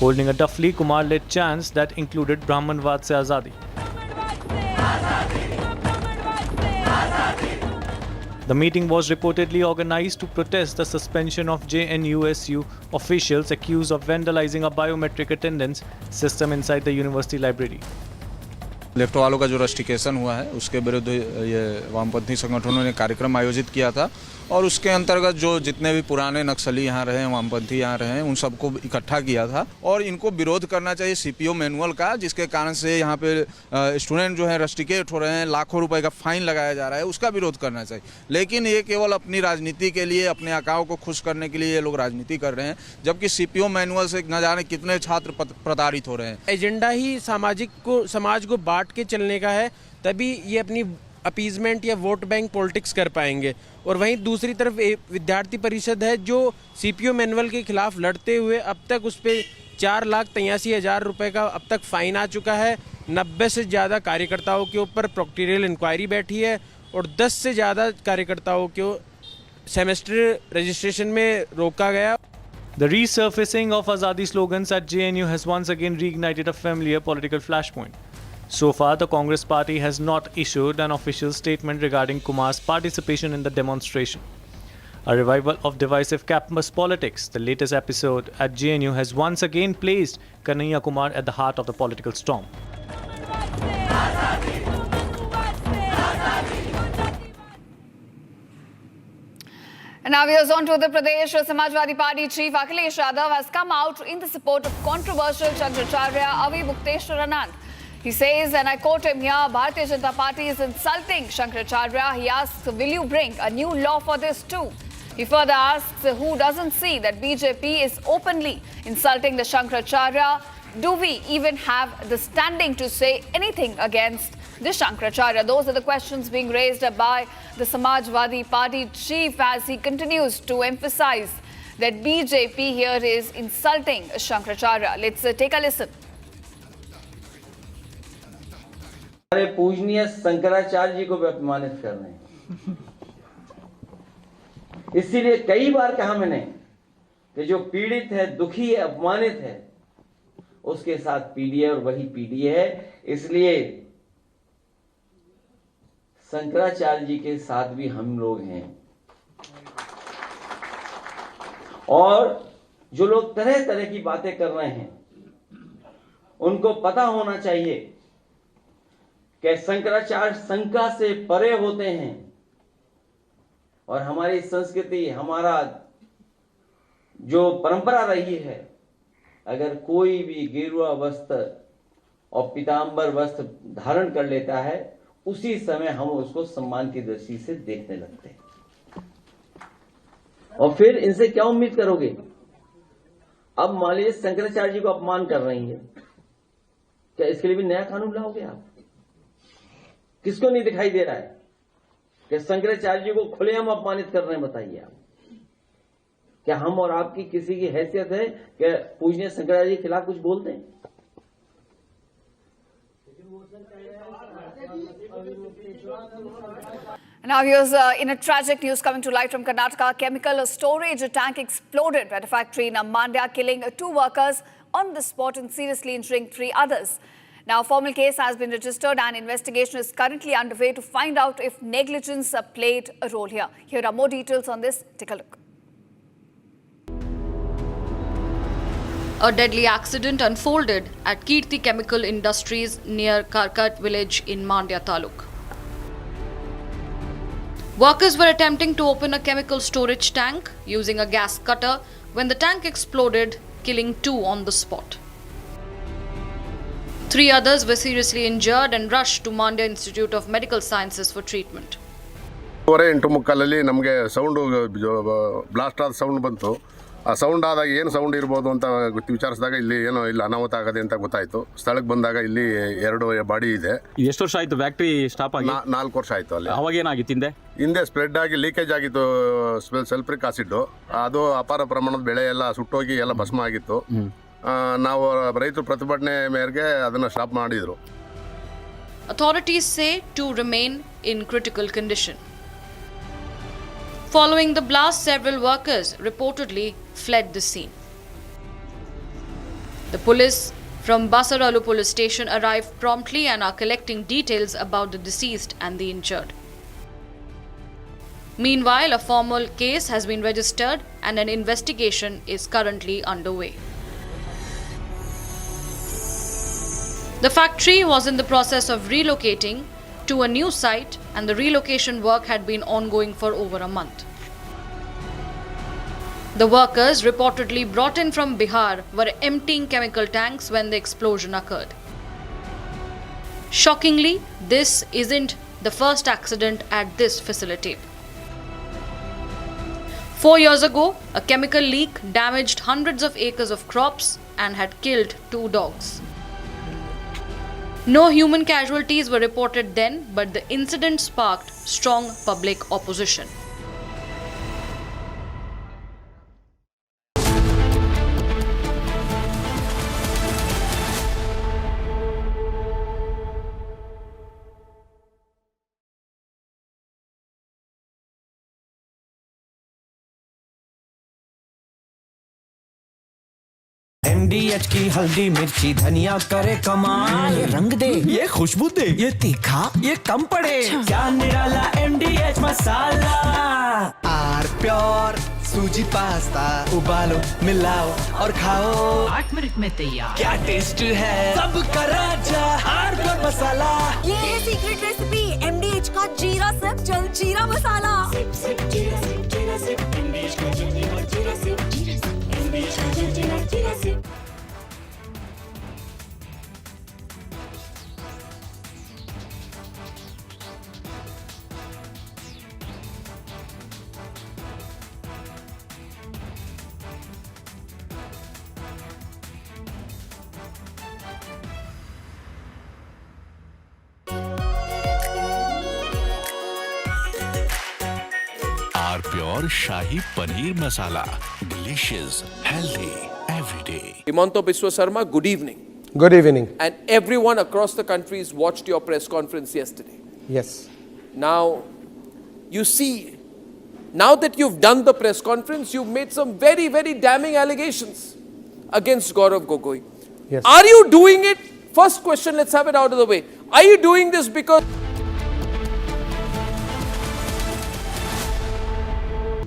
holding a Duffly Kumar-led chants that included Brahmanwad se Azadi. The meeting was reportedly organized to protest the suspension of JNUSU officials accused of vandalizing a biometric attendance system inside the university library. Left वालों का जो रस्टिकेशन हुआ है उसके विरुद्ध ये वामपंथी संगठनों ने कार्यक्रम आयोजित किया था और उसके अंतर्गत जो जितने भी पुराने नक्सली यहाँ रहे हैं, वामपंथी यहाँ रहे हैं, उन सबको इकट्ठा किया था और इनको विरोध करना चाहिए सीपीओ मैनुअल का, जिसके कारण से यहाँ पे स्टूडेंट जो है रस्टिकेट हो रहे हैं, लाखों रुपए का फाइन लगाया जा रहा है, उसका विरोध करना चाहिए। लेकिन ये केवल अपनी राजनीति के लिए, अपने आकाओं को खुश करने के लिए ये लोग राजनीति कर रहे हैं, जबकि सीपीओ मैनुअल से न जाने कितने छात्र प्रताड़ित हो रहे हैं। एजेंडा ही समाज को बांट के चलने का है, तभी ये अपनी अपीजमेंट या वोट बैंक पॉलिटिक्स कर पाएंगे। और वहीं दूसरी तरफ विद्यार्थी परिषद है जो सीपीओ मैनुअल के खिलाफ लड़ते हुए अब तक उस पर 4,83,000 रुपये का अब तक फाइन आ चुका है। 90 से ज़्यादा कार्यकर्ताओं के ऊपर प्रोक्टोरियल इंक्वायरी बैठी है और 10 से ज़्यादा कार्यकर्ताओं को सेमेस्टर रजिस्ट्रेशन में रोका गया। The resurfacing of Azadi slogans at JNU has once again reignited a familiar political flashpoint. So far, the Congress party has not issued an official statement regarding Kumar's participation in the demonstration. A revival of divisive campus politics, the latest episode at JNU has once again placed Kanhaiya Kumar at the heart of the political storm. And now we are on to Uttar Pradesh. Samajwadi Party chief Akhilesh Yadav has come out in the support of controversial Shankaracharya Avi Mukteshwar Anand. He says, and I quote him here, Bharatiya Janata Party is insulting Shankaracharya. He asks, will you bring a new law for this too? He further asks, who doesn't see that BJP is openly insulting the Shankaracharya? Do we even have the standing to say anything against the Shankaracharya? Those are the questions being raised by the Samajwadi Party chief as he continues to emphasize that BJP here is insulting Shankaracharya. Let's take a listen. हमारे पूजनीय शंकराचार्य जी को भी अपमानित कर रहे हैं। इसीलिए कई बार कहा मैंने कि जो पीड़ित है, दुखी है, अपमानित है, उसके साथ पीड़ित है और वही पीड़ित है। इसलिए शंकराचार्य जी के साथ भी हम लोग हैं। और जो लोग तरह तरह की बातें कर रहे हैं, उनको पता होना चाहिए कि शंकराचार्य शंका से परे होते हैं और हमारी संस्कृति, हमारा जो परंपरा रही है, अगर कोई भी गेरुआ वस्त्र और पीतांबर वस्त्र धारण कर लेता है, उसी समय हम उसको सम्मान की दृष्टि से देखने लगते हैं। और फिर इनसे क्या उम्मीद करोगे? अब मान लीजिए शंकराचार्य जी को अपमान कर रही है, क्या इसके लिए भी नया कानून लाओगे आप? किसको नहीं दिखाई दे रहा है कि शंकराचार्य जी को खुलेआम अपमानित कर रहे हैं? बताइए आप, क्या हम और आपकी किसी की हैसियत है कि पूजनीय शंकराचार्य जी के खिलाफ कुछ बोलते हैं? Now here's in a tragic news coming to light from Karnataka. Chemical storage tank exploded at a factory in Mandya, killing 2 workers on the spot and seriously injuring 3 others. Now, a formal case has been registered and investigation is currently underway to find out if negligence played a role here. Here are more details on this. Take a look. A deadly accident unfolded at Kirti Chemical Industries near Karkat village in Mandya Taluk. Workers were attempting to open a chemical storage tank using a gas cutter when the tank exploded, killing 2 on the spot. 3 others were seriously injured and rushed to Mandya Institute of Medical Sciences for treatment. 8:45 ನಮಗೆ sound blast ಆದ sound ಬಂತು. ಆ sound ಆದಾಗ ಏನು sound ಇರ್ಬೋದು ಅಂತ ವಿಚಾರಿಸಿದಾಗ ಇಲ್ಲಿ ಏನೋ ಇಲ್ಲ ಅನಾಹುತ ಆಗದೆ ಅಂತ ಗೊತ್ತಾಯಿತು. ಸ್ಥಳಕ್ಕೆ ಬಂದಾಗ ಇಲ್ಲಿ 2 ಬಾಡಿ ಇದೆ. ಎಷ್ಟು ವರ್ಷ ಆಯಿತು ಫ್ಯಾಕ್ಟ್ರಿ ಸ್ಟಾಪ್ ಆಗಿ? 4 ವರ್ಷ ಆಯಿತು. ಅಲ್ಲಿ ಅವಾಗ ಏನಾಗಿತ್ತು? ಹಿಂದೆ ಸ್ಪ್ರೆಡ್ ಆಗಿ ಲೀಕೇಜ್ ಆಗಿತ್ತು ಸಲ್ಫ್ರಿಕ್ ಆಸಿಡ್. ಅದು ಅಪಾರ ಪ್ರಮಾಣದ ಬೆಳೆ ಎಲ್ಲ ಸುಟ್ಟೋಗಿ ಎಲ್ಲ ಭಸ್ಮ ಆಗಿತ್ತು. ನಾವು ರೈತರು ಪ್ರತಿಭಟನೆ ಮೇರೆಗೆ ಅದನ್ನು ಸ್ಟಾಪ್ ಮಾಡಿದ್ರು. Authorities say 2 remain in critical condition. Following the blast, several workers reportedly fled the scene. The police from Basaralu police station arrived promptly and are collecting details about the deceased and the injured. Meanwhile, a formal case has been registered and an investigation is currently underway. The factory was in the process of relocating to a new site and the relocation work had been ongoing for over a month. The workers, reportedly brought in from Bihar, were emptying chemical tanks when the explosion occurred. Shockingly, this isn't the first accident at this facility. 4 years ago, a chemical leak damaged hundreds of acres of crops and had killed 2 dogs. No human casualties were reported then, but the incident sparked strong public opposition. MDH की हल्दी मिर्ची धनिया करे कमाल, ये रंग दे, ये खुशबू दे, ये तीखा, ये कम पड़े, क्या निराला MDH masala. Are pure suji pasta, उबालो मिलाओ और खाओ, 8 मिनट में तैयार, क्या टेस्ट है, सबका राजा आर प्योर मसाला। ये है सीक्रेट रेसिपी MDH का जीरा sip jal jeera masala. Sip sip जीरा सिप जीरा सिप MDH का जल जीरा सिप MDH का jal jeera sip. R pure shahi paneer masala, delicious, healthy, everyday. Himanto Biswa Sarma, good evening. Good evening. And everyone across the country's watched your press conference yesterday. Yes. Now, you see, now that you've done the press conference, you've made some very, very damning allegations against Gaurav Gogoi. Yes. Are you doing it? First question, let's have it out of the way. Are you doing this because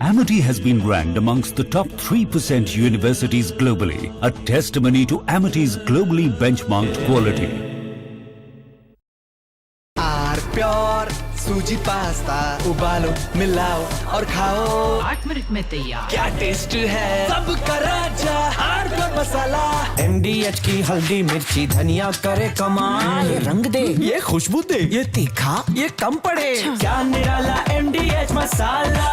Amity has been ranked amongst the top 3% universities globally, a testimony to Amity's globally benchmarked quality. R pure suji pasta, उबालो मिलाओ और खाओ, 8 minute में तैयार, क्या test है, सबका राजा are pure masala. MDH की हल्दी मिर्ची धनिया करे कमाल, ये रंग दे, ये खुशबू दे, ये तीखा, ये कम पड़े, क्या निराला MDH मसाला।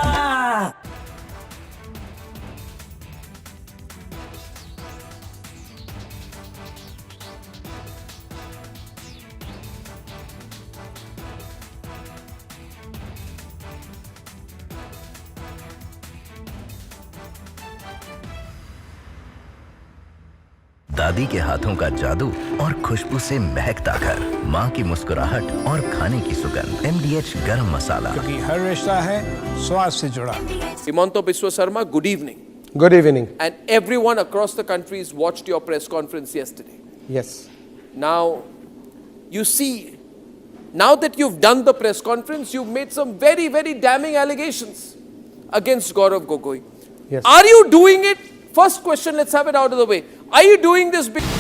दादी के हाथों का जादू और खुशबू से महकता घर, माँ की मुस्कुराहट और खाने की सुगंध। MDH गरम मसाला, क्योंकि हर रिश्ता है स्वाद से जुड़ा। Himanto Biswa Sarma, good evening. Good evening. And everyone across the country's watched your press conference yesterday. Yes. Now, you see, now that you've done the press conference, you've made some very, very damning allegations against Gaurav Gogoi. Yes. Are you doing it? First question, let's have it out of the way. Are you doing this because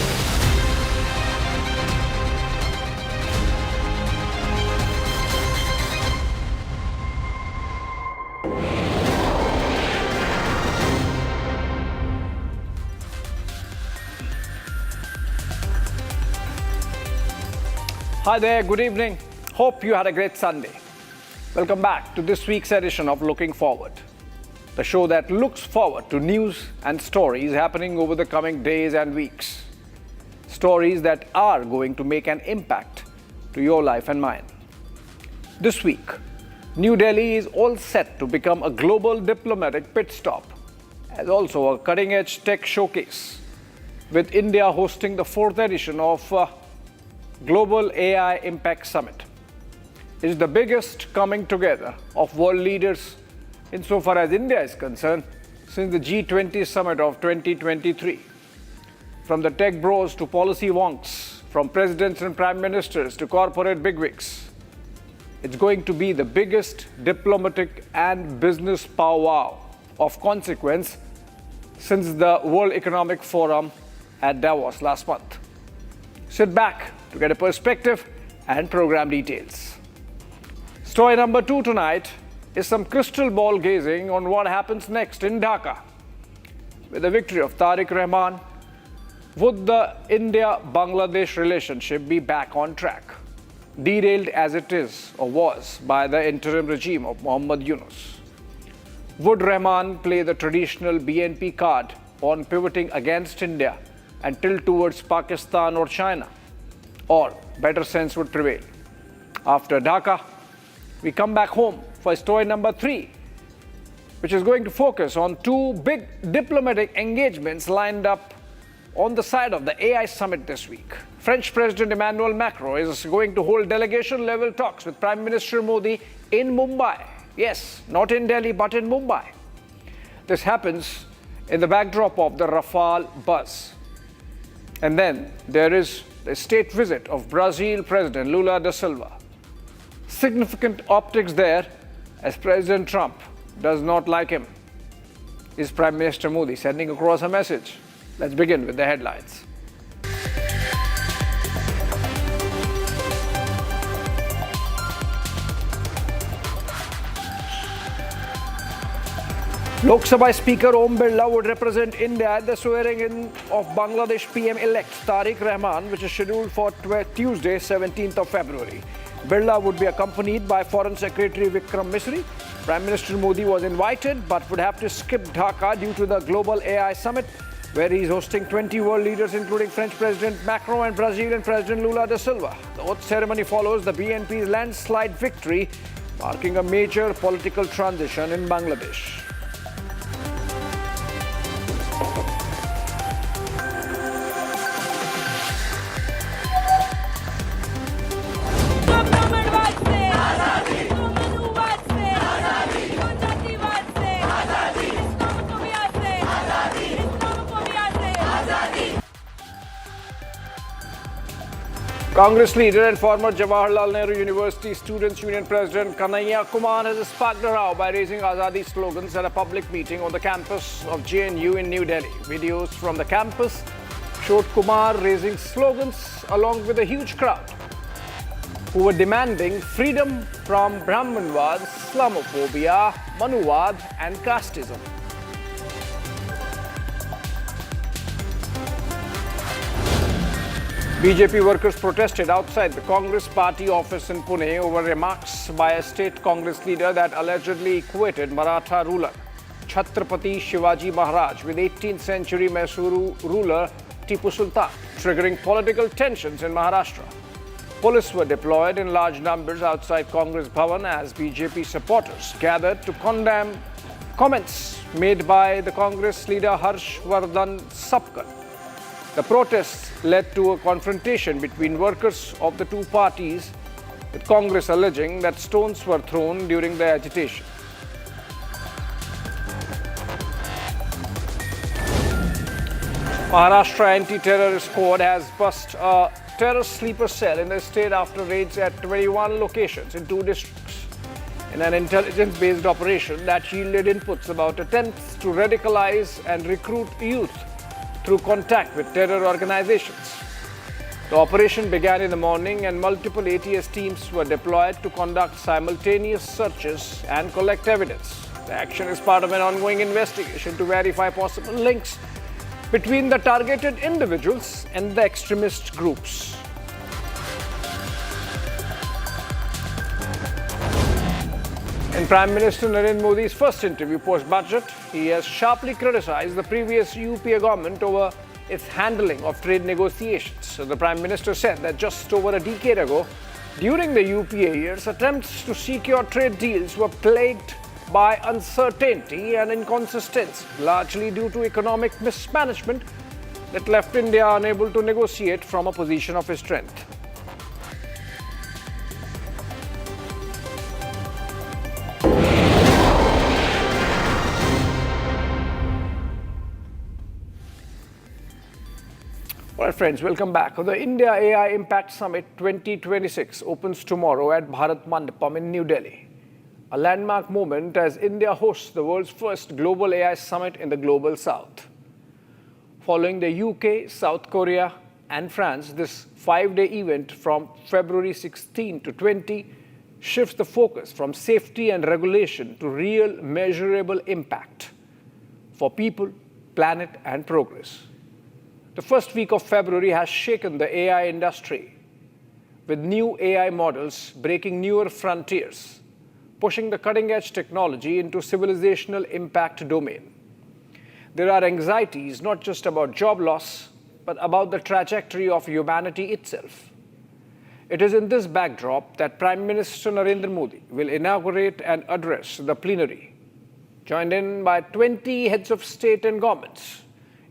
Hi there, good evening. Hope you had a great Sunday. Welcome back to this week's edition of Looking Forward, the show that looks forward to news and stories happening over the coming days and weeks. Stories that are going to make an impact to your life and mine. This week, New Delhi is all set to become a global diplomatic pit stop, as also a cutting-edge tech showcase, with India hosting the 4th edition of Global AI Impact Summit. It is the biggest coming together of world leaders insofar as India is concerned since the G20 summit of 2023. from the tech bros to policy wonks, from presidents and prime ministers to corporate bigwigs. It's going to be the biggest diplomatic and business powwow of consequence since the World Economic Forum at Davos last month. Sit back to get a perspective and program details. Story number 2 tonight is some crystal ball gazing on what happens next in Dhaka. With the victory of Tariq Rahman, would the India-Bangladesh relationship be back on track? Derailed as it is or was by the interim regime of Mohammad Yunus. Would Rahman play the traditional BNP card on pivoting against India and tilt towards Pakistan or China? Or better sense would prevail? After Dhaka, we come back home for story number 3, which is going to focus on 2 big diplomatic engagements lined up on the side of the AI summit this week. French President Emmanuel Macron is going to hold delegation-level talks with Prime Minister Modi in Mumbai. Yes, not in Delhi, but in Mumbai. This happens in the backdrop of the Rafale buzz. And then there is the state visit of Brazil President Lula da Silva. Significant optics there, as President Trump does not like him. Is Prime Minister Modi sending across a message? Let's begin with the headlines. Lok Sabha Speaker Om Birla would represent India at the swearing-in of Bangladesh PM-elect Tariq Rahman, which is scheduled for Tuesday, 17th of February. Birla would be accompanied by Foreign Secretary Vikram Misri. Prime Minister Modi was invited but would have to skip Dhaka due to the Global AI Summit, where he is hosting 20 world leaders, including French President Macron and Brazilian President Lula da Silva. The oath ceremony follows the BNP's landslide victory, marking a major political transition in Bangladesh. Congress leader and former Jawaharlal Nehru University Students' Union President Kanhaiya Kumar has sparked a row by raising Azadi slogans at a public meeting on the campus of JNU in New Delhi. Videos from the campus showed Kumar raising slogans along with a huge crowd who were demanding freedom from Brahmanwad, Islamophobia, Manuwad and casteism. BJP workers protested outside the Congress party office in Pune over remarks by a state Congress leader that allegedly equated Maratha ruler Chhatrapati Shivaji Maharaj with 18th century Mysuru ruler Tipu Sultan, triggering political tensions in Maharashtra. Police were deployed in large numbers outside Congress Bhavan as BJP supporters gathered to condemn comments made by the Congress leader Harshvardhan Sapkar. The protests led to a confrontation between workers of the two parties, with Congress alleging that stones were thrown during the agitation. Maharashtra anti-terrorist squad has bust a terror sleeper cell in the state after raids at 21 locations in 2 districts. In an intelligence-based operation that yielded inputs about attempts to radicalize and recruit youth through contact with terror organizations. The operation began in the morning and multiple ATS teams were deployed to conduct simultaneous searches and collect evidence. The action is part of an ongoing investigation to verify possible links between the targeted individuals and the extremist groups. In Prime Minister Narendra Modi's first interview post-budget, he has sharply criticized the previous UPA government over its handling of trade negotiations. So the Prime Minister said that just over a decade ago, during the UPA years, attempts to secure trade deals were plagued by uncertainty and inconsistency, largely due to economic mismanagement that left India unable to negotiate from a position of strength. All right, friends, welcome back. The India AI Impact Summit 2026 opens tomorrow at Bharat Mandapam in New Delhi. A landmark moment as India hosts the world's first global AI summit in the global south. Following the UK, South Korea, and France, this 5-day event from February 16 to 20 shifts the focus from safety and regulation to real measurable impact for people, planet, and progress. The first week of February has shaken the AI industry, with new AI models breaking newer frontiers, pushing the cutting-edge technology into civilizational impact domain. There are anxieties not just about job loss, but about the trajectory of humanity itself. It is in this backdrop that Prime Minister Narendra Modi will inaugurate and address the plenary, joined in by 20 heads of state and governments,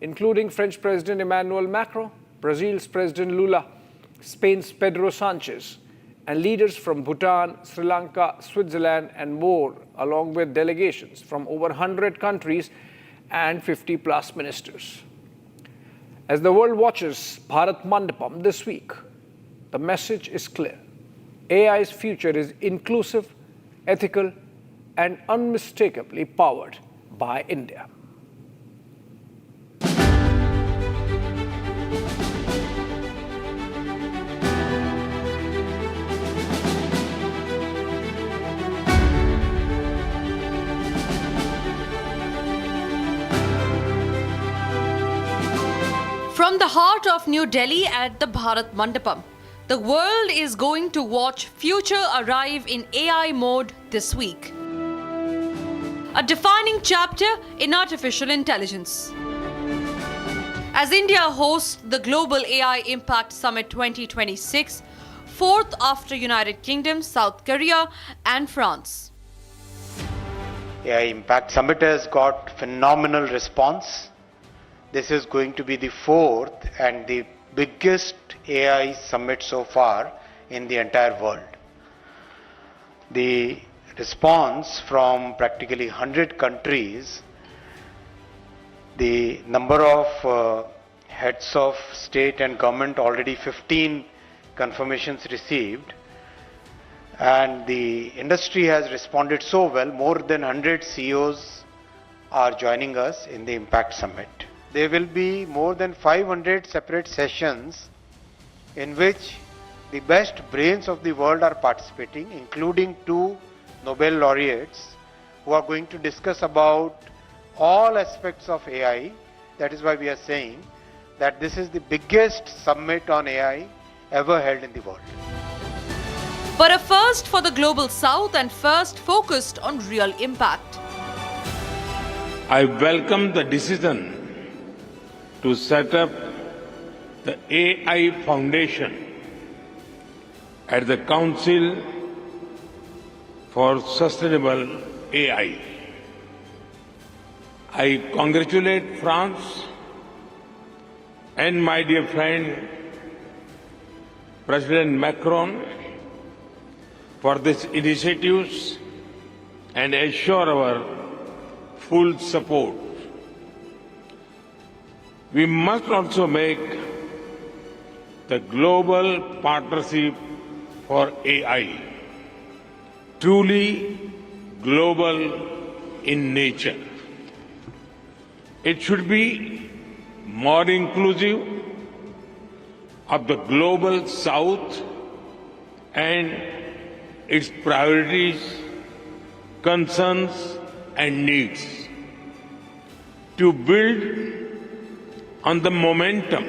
including French President Emmanuel Macron, Brazil's President Lula, Spain's Pedro Sanchez, and leaders from Bhutan, Sri Lanka, Switzerland, and more, along with delegations from over 100 countries and 50-plus ministers. As the world watches Bharat Mandapam this week, the message is clear. AI's future is inclusive, ethical, and unmistakably powered by India. From the heart of New Delhi at the Bharat Mandapam, the world is going to watch future arrive in AI mode this week. A defining chapter in artificial intelligence. As India hosts the Global AI Impact Summit 2026, fourth after United Kingdom, South Korea, and France. AI Impact Summit has got phenomenal response. This is going to be the fourth and the biggest AI summit so far in the entire world. The response from practically 100 countries, the number of heads of state and government, already 15 confirmations received, and the industry has responded so well. More than 100 CEOs are joining us in the Impact Summit. There will be more than 500 separate sessions in which the best brains of the world are participating, including 2 Nobel laureates who are going to discuss about all aspects of AI. That is why we are saying that this is the biggest summit on AI ever held in the world. But a first for the global south and first focused on real impact. I welcome the decision to set up the AI Foundation at the Council for Sustainable AI. I congratulate France and my dear friend President Macron for these initiatives and assure our full support. We must also make the global partnership for AI truly global in nature. It should be more inclusive of the global south and its priorities, concerns, and needs. To build on the momentum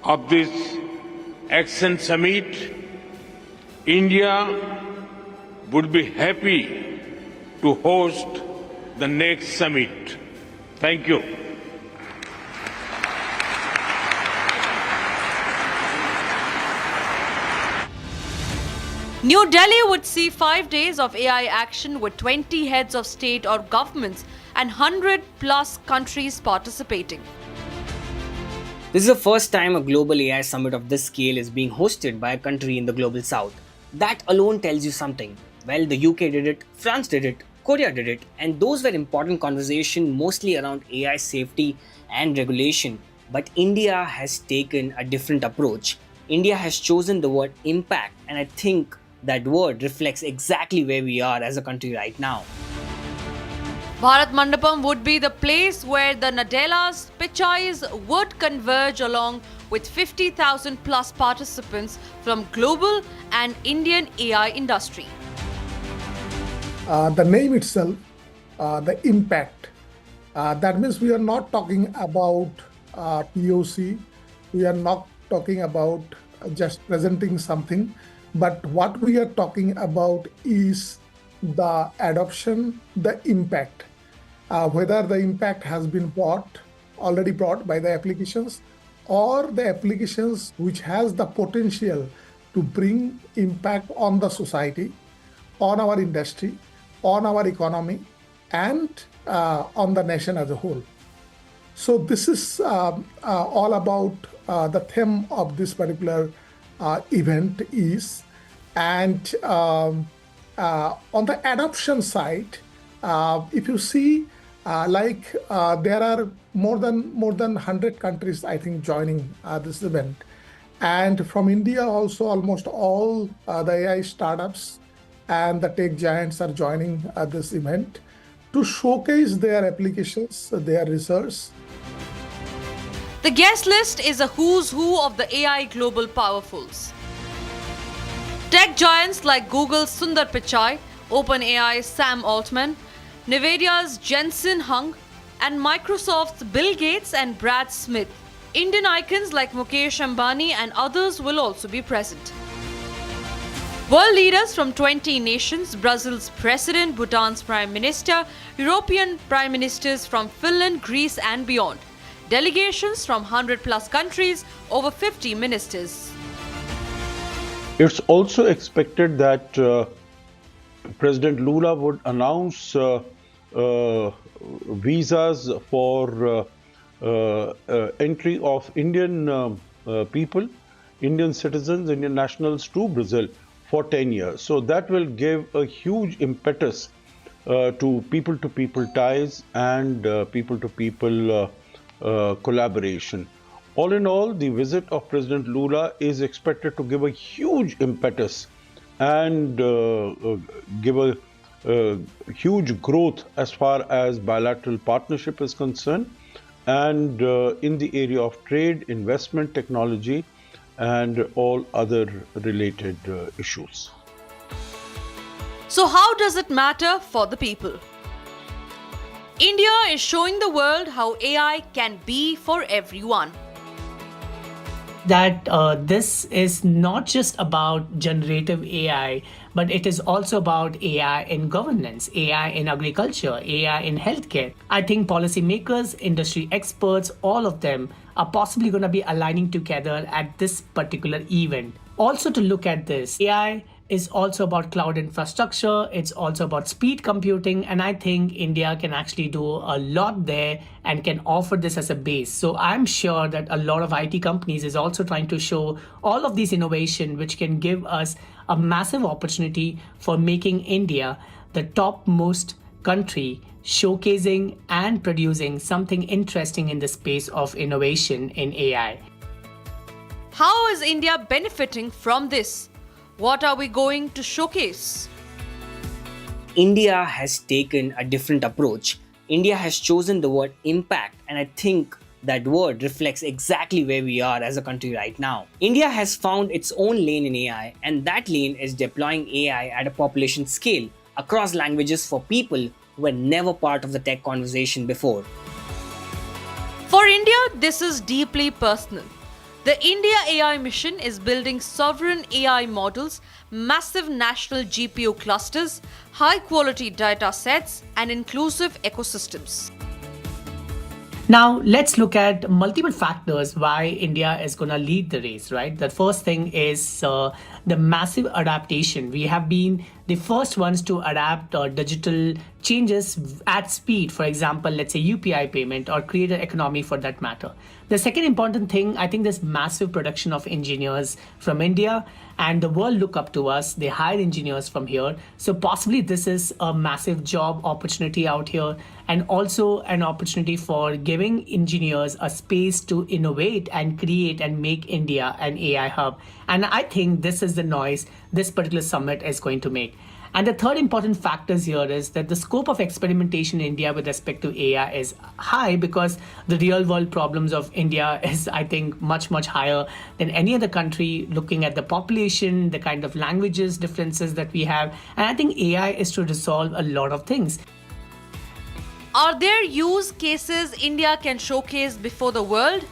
of this Action Summit, India would be happy to host the next summit. Thank you. New Delhi would see 5 days of AI action with 20 heads of state or governments and 100+ countries participating. This is the first time a global AI summit of this scale is being hosted by a country in the global south. That alone tells you something. Well, the UK did it, France did it, Korea did it, and those were important conversations mostly around AI safety and regulation. But India has taken a different approach. India has chosen the word impact, and I think that word reflects exactly where we are as a country right now. Bharat Mandapam would be the place where the Nadellas, Pichais would converge along with 50,000 plus participants from global and Indian AI industry. The name itself, the impact, that means we are not talking about POC, we are not talking about just presenting something, but what we are talking about is the adoption, the impact, whether the impact has been already brought by the applications, or the applications which has the potential to bring impact on the society, on our industry, on our economy, and on the nation as a whole. So this is all about the theme of this particular event is, and on the adoption side, if you see, there are more than 100 countries, I think, joining this event, and from India also almost all the AI startups and the tech giants are joining this event to showcase their applications, their research. The guest list is a who's who of the AI global powerfuls. Tech giants like Google's Sundar Pichai, OpenAI's Sam Altman, NVIDIA's Jensen Huang, and Microsoft's Bill Gates and Brad Smith. Indian icons like Mukesh Ambani and others will also be present. World leaders from 20 nations, Brazil's president, Bhutan's prime minister, European prime ministers from Finland, Greece and beyond. Delegations from 100 plus countries, over 50 ministers. It's also expected that President Lula would announce visas for entry of Indian people, Indian citizens, Indian nationals to Brazil for 10 years. So that will give a huge impetus to people-to-people ties and people-to-people collaboration. All in all, the visit of President Lula is expected to give a huge impetus and give a huge growth as far as bilateral partnership is concerned, and in the area of trade, investment, technology, and all other related issues. So how does it matter for the people? India is showing the world how AI can be for everyone. That this is not just about generative AI, but it is also about AI in governance, AI in agriculture, AI in healthcare. I think policymakers, industry experts, all of them are possibly going to be aligning together at this particular event. Also to look at this, AI is also about cloud infrastructure, it's also about speed computing, and I think India can actually do a lot there and can offer this as a base. So I'm sure that a lot of IT companies is also trying to show all of these innovation which can give us a massive opportunity for making India the topmost country showcasing and producing something interesting in the space of innovation in AI. How is India benefiting from this? What are we going to showcase? India has taken a different approach. India has chosen the word impact, and I think that word reflects exactly where we are as a country right now. India has found its own lane in AI, and that lane is deploying AI at a population scale across languages for people who were never part of the tech conversation before. For India, this is deeply personal. The India AI mission is building sovereign AI models, massive national GPU clusters, high-quality data sets, and inclusive ecosystems. Now, let's look at multiple factors why India is going to lead the race, right? The first thing is the massive adaptation. We have been the first ones to adapt digital changes at speed. For example, let's say UPI payment or create an economy for that matter. The second important thing, I think there's massive production of engineers from India, and the world look up to us. They hire engineers from here. So possibly this is a massive job opportunity out here, and also an opportunity for giving engineers a space to innovate and create and make India an AI hub. And I think this is the noise this particular summit is going to make. And the third important factors here is that the scope of experimentation in India with respect to AI is high, because the real world problems of India is, I think, much, much higher than any other country, looking at the population, the kind of languages differences that we have. And I think AI is to resolve a lot of things. Are there use cases India can showcase before the world?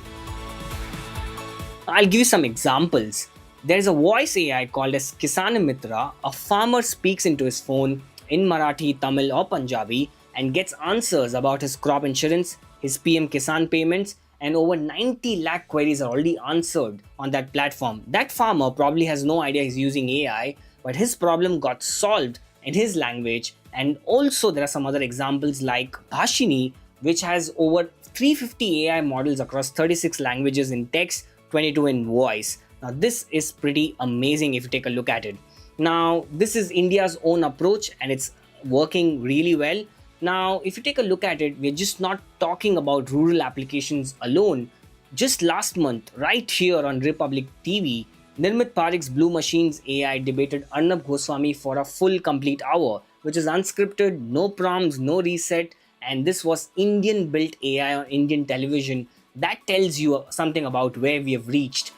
I'll give you some examples. There is a voice AI called as Kisan Mitra. A farmer speaks into his phone in Marathi, Tamil or Punjabi and gets answers about his crop insurance, his PM Kisan payments, and over 90 lakh queries are already answered on that platform. That farmer probably has no idea he's using AI, but his problem got solved in his language. And also there are some other examples like Bhashini, which has over 350 AI models across 36 languages in text, 22 in voice. Now this is pretty amazing if you take a look at it. Now this is India's own approach and it's working really well. Now if you take a look at it, we're just not talking about rural applications alone. Just last month, right here on Republic TV, Nirmit Parikh's Blue Machines AI debated Arnab Goswami for a full complete hour, which is unscripted, no prompts, no reset, and this was Indian built AI on Indian television. That tells you something about where we have reached.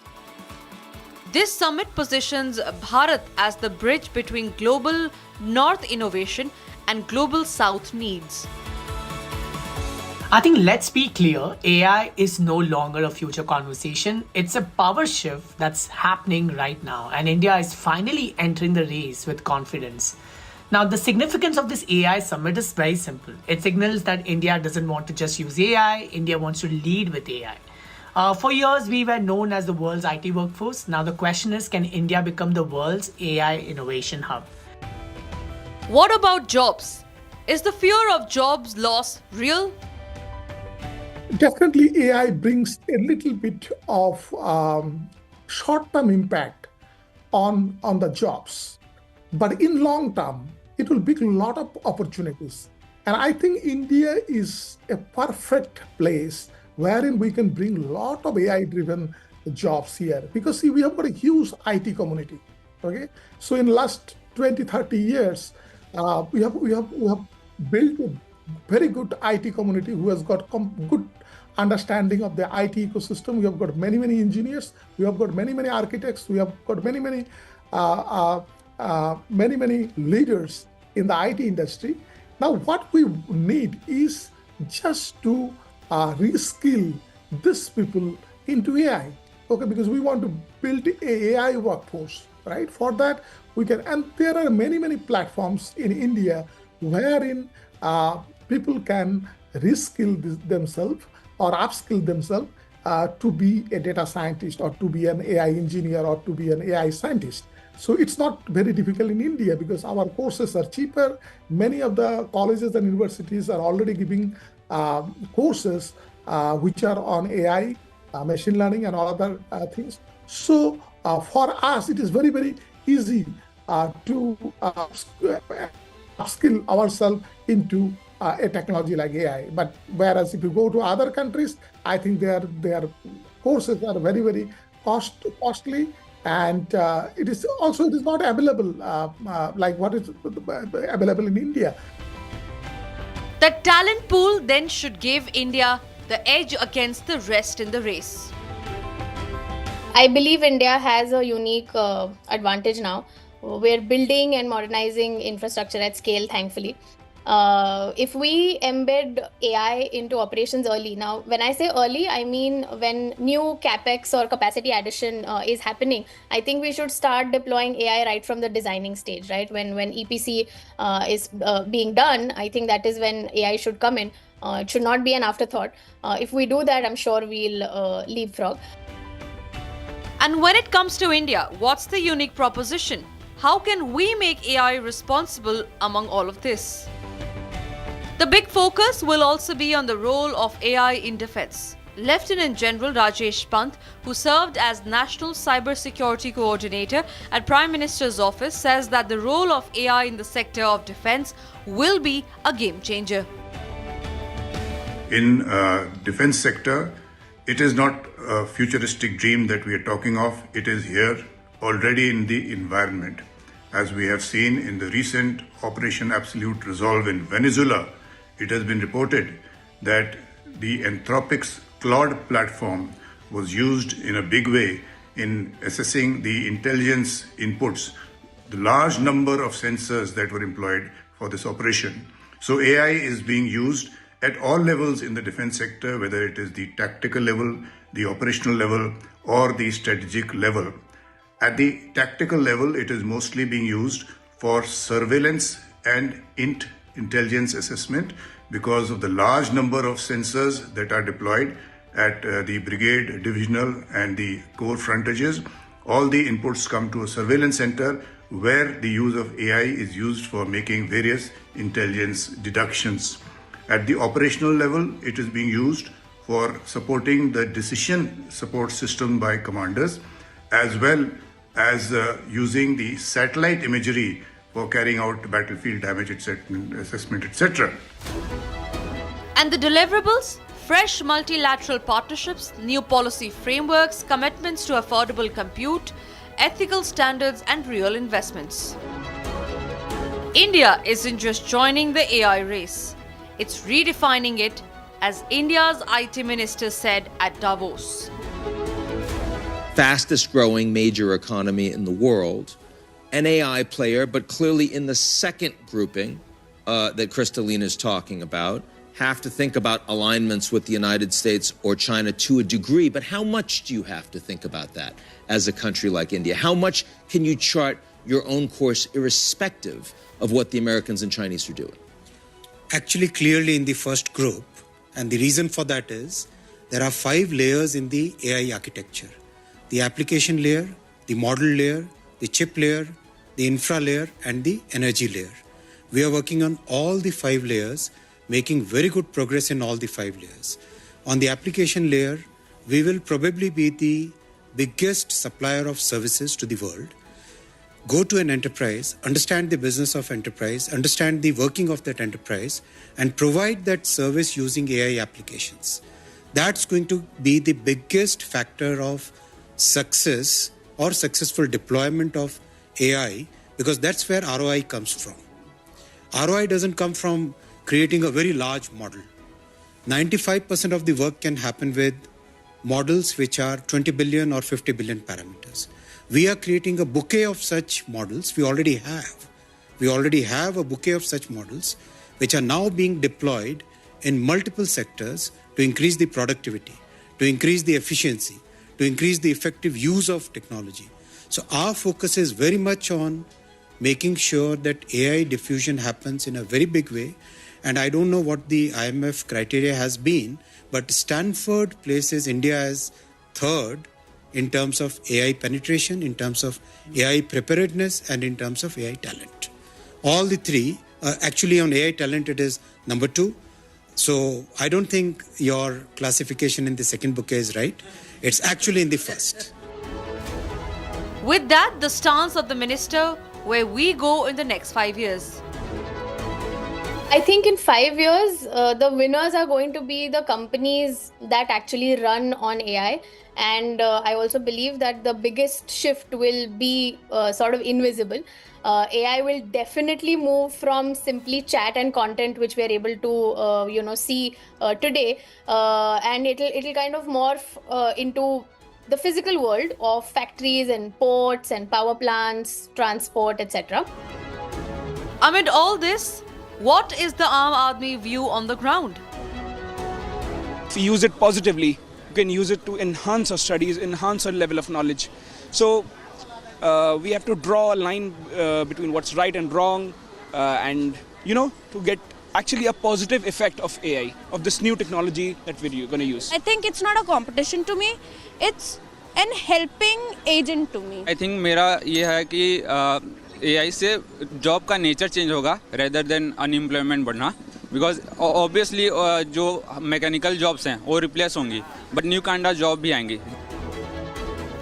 This summit positions Bharat as the bridge between global North innovation and global South needs. I think let's be clear, AI is no longer a future conversation. It's a power shift that's happening right now, and India is finally entering the race with confidence. Now, the significance of this AI summit is very simple. It signals that India doesn't want to just use AI, India wants to lead with AI. For years, we were known as the world's IT workforce. Now the question is, can India become the world's AI innovation hub? What about jobs? Is the fear of jobs loss real? Definitely AI brings a little bit of short-term impact on the jobs. But in long term, it will bring a lot of opportunities. And I think India is a perfect place wherein we can bring a lot of AI-driven jobs here. Because see, we have got a huge IT community, okay? So in last 20, 30 years, we have built a very good IT community who has got good understanding of the IT ecosystem. We have got many engineers, we have got many architects, we have got many leaders in the IT industry. Now what we need is just to reskill these people into AI, okay? Because we want to build an AI workforce, right? For that we can, and there are many platforms in India wherein people can reskill themselves or upskill themselves to be a data scientist or to be an AI engineer or to be an AI scientist. So it's not very difficult in India because our courses are cheaper. Many of the colleges and universities are already giving courses which are on AI, machine learning and all other things. So for us, it is very easy to upskill ourselves into a technology like AI. But whereas if you go to other countries, I think their courses are very costly, and it is not available like what is available in India. The talent pool then should give India the edge against the rest in the race. I believe India has a unique advantage now. We're building and modernizing infrastructure at scale, thankfully. If we embed AI into operations early, now when I say early, I mean when new capex or capacity addition is happening, I think we should start deploying AI right from the designing stage, right? When EPC is being done, I think that is when AI should come in. It should not be an afterthought. If we do that, I'm sure we'll leapfrog. And when it comes to India, what's the unique proposition? how can we make AI responsible among all of this? The big focus will also be on the role of AI in defense. Lieutenant General Rajesh Pant, who served as National Cyber Security Coordinator at Prime Minister's office, says that the role of AI in the sector of defense will be a game changer. In defense sector, it is not a futuristic dream that we are talking of. It is here already in the environment. As we have seen in the recent Operation Absolute Resolve in Venezuela, it has been reported that the Anthropic's Claude platform was used in a big way in assessing the intelligence inputs, the large number of sensors that were employed for this operation. So AI is being used at all levels in the defense sector, whether it is the tactical level, the operational level, or the strategic level. At the tactical level, it is mostly being used for surveillance and intelligence assessment because of the large number of sensors that are deployed at the brigade, divisional, and the corps frontages. All the inputs come to a surveillance center where the use of AI is used for making various intelligence deductions. At the operational level, it is being used for supporting the decision support system by commanders, as well as using the satellite imagery for carrying out battlefield damage assessment, etc. And the deliverables? Fresh multilateral partnerships, new policy frameworks, commitments to affordable compute, ethical standards, and real investments. India isn't just joining the AI race, it's redefining it, as India's IT minister said at Davos. Fastest growing major economy in the world, an AI player, but clearly in the second grouping that Kristalina is talking about, have to think about alignments with the United States or China to a degree, but how much do you have to think about that as a country like India? How much can you chart your own course irrespective of what the Americans and Chinese are doing? Actually, clearly in the first group, and the reason for that is there are 5 layers in the AI architecture. The application layer, the model layer, the chip layer, the infra layer, and the energy layer. We are working on all the 5 layers, making very good progress in all the 5 layers. On the application layer, we will probably be the biggest supplier of services to the world. Go to an enterprise, understand the business of enterprise, understand the working of that enterprise, and provide that service using AI applications. That's going to be the biggest factor of success or successful deployment of AI, because that's where ROI comes from. ROI doesn't come from creating a very large model. 95% of the work can happen with models which are 20 billion or 50 billion parameters. We are creating a bouquet of such models. We already have a bouquet of such models which are now being deployed in multiple sectors to increase the productivity, to increase the efficiency, to increase the effective use of technology. So our focus is very much on making sure that AI diffusion happens in a very big way. And I don't know what the IMF criteria has been, but Stanford places India as 3rd in terms of AI penetration, in terms of AI preparedness, and in terms of AI talent. All the 3, actually on AI talent it is number 2. So I don't think your classification in the second bouquet is right. It's actually in the first. With that, the stance of the minister, where we go in the next 5 years. I think in 5 years, the winners are going to be the companies that actually run on AI. And I also believe that the biggest shift will be sort of invisible. AI will definitely move from simply chat and content, which we are able to, see today, and it'll kind of morph into the physical world of factories and ports and power plants, transport, etc. Amid all this, what is the Aam Aadmi view on the ground? If we use it positively, you can use it to enhance our studies, enhance our level of knowledge. So we have to draw a line between what's right and wrong, and to get actually a positive effect of AI, of this new technology that we're going to use. I think it's not a competition to me, it's an helping agent to me. I think मेरा ये है कि AI से job का nature change होगा rather than unemployment बढ़ना, because obviously जो mechanical jobs हैं वो रिप्लेस होंगी, but new kind of job भी आएंगी.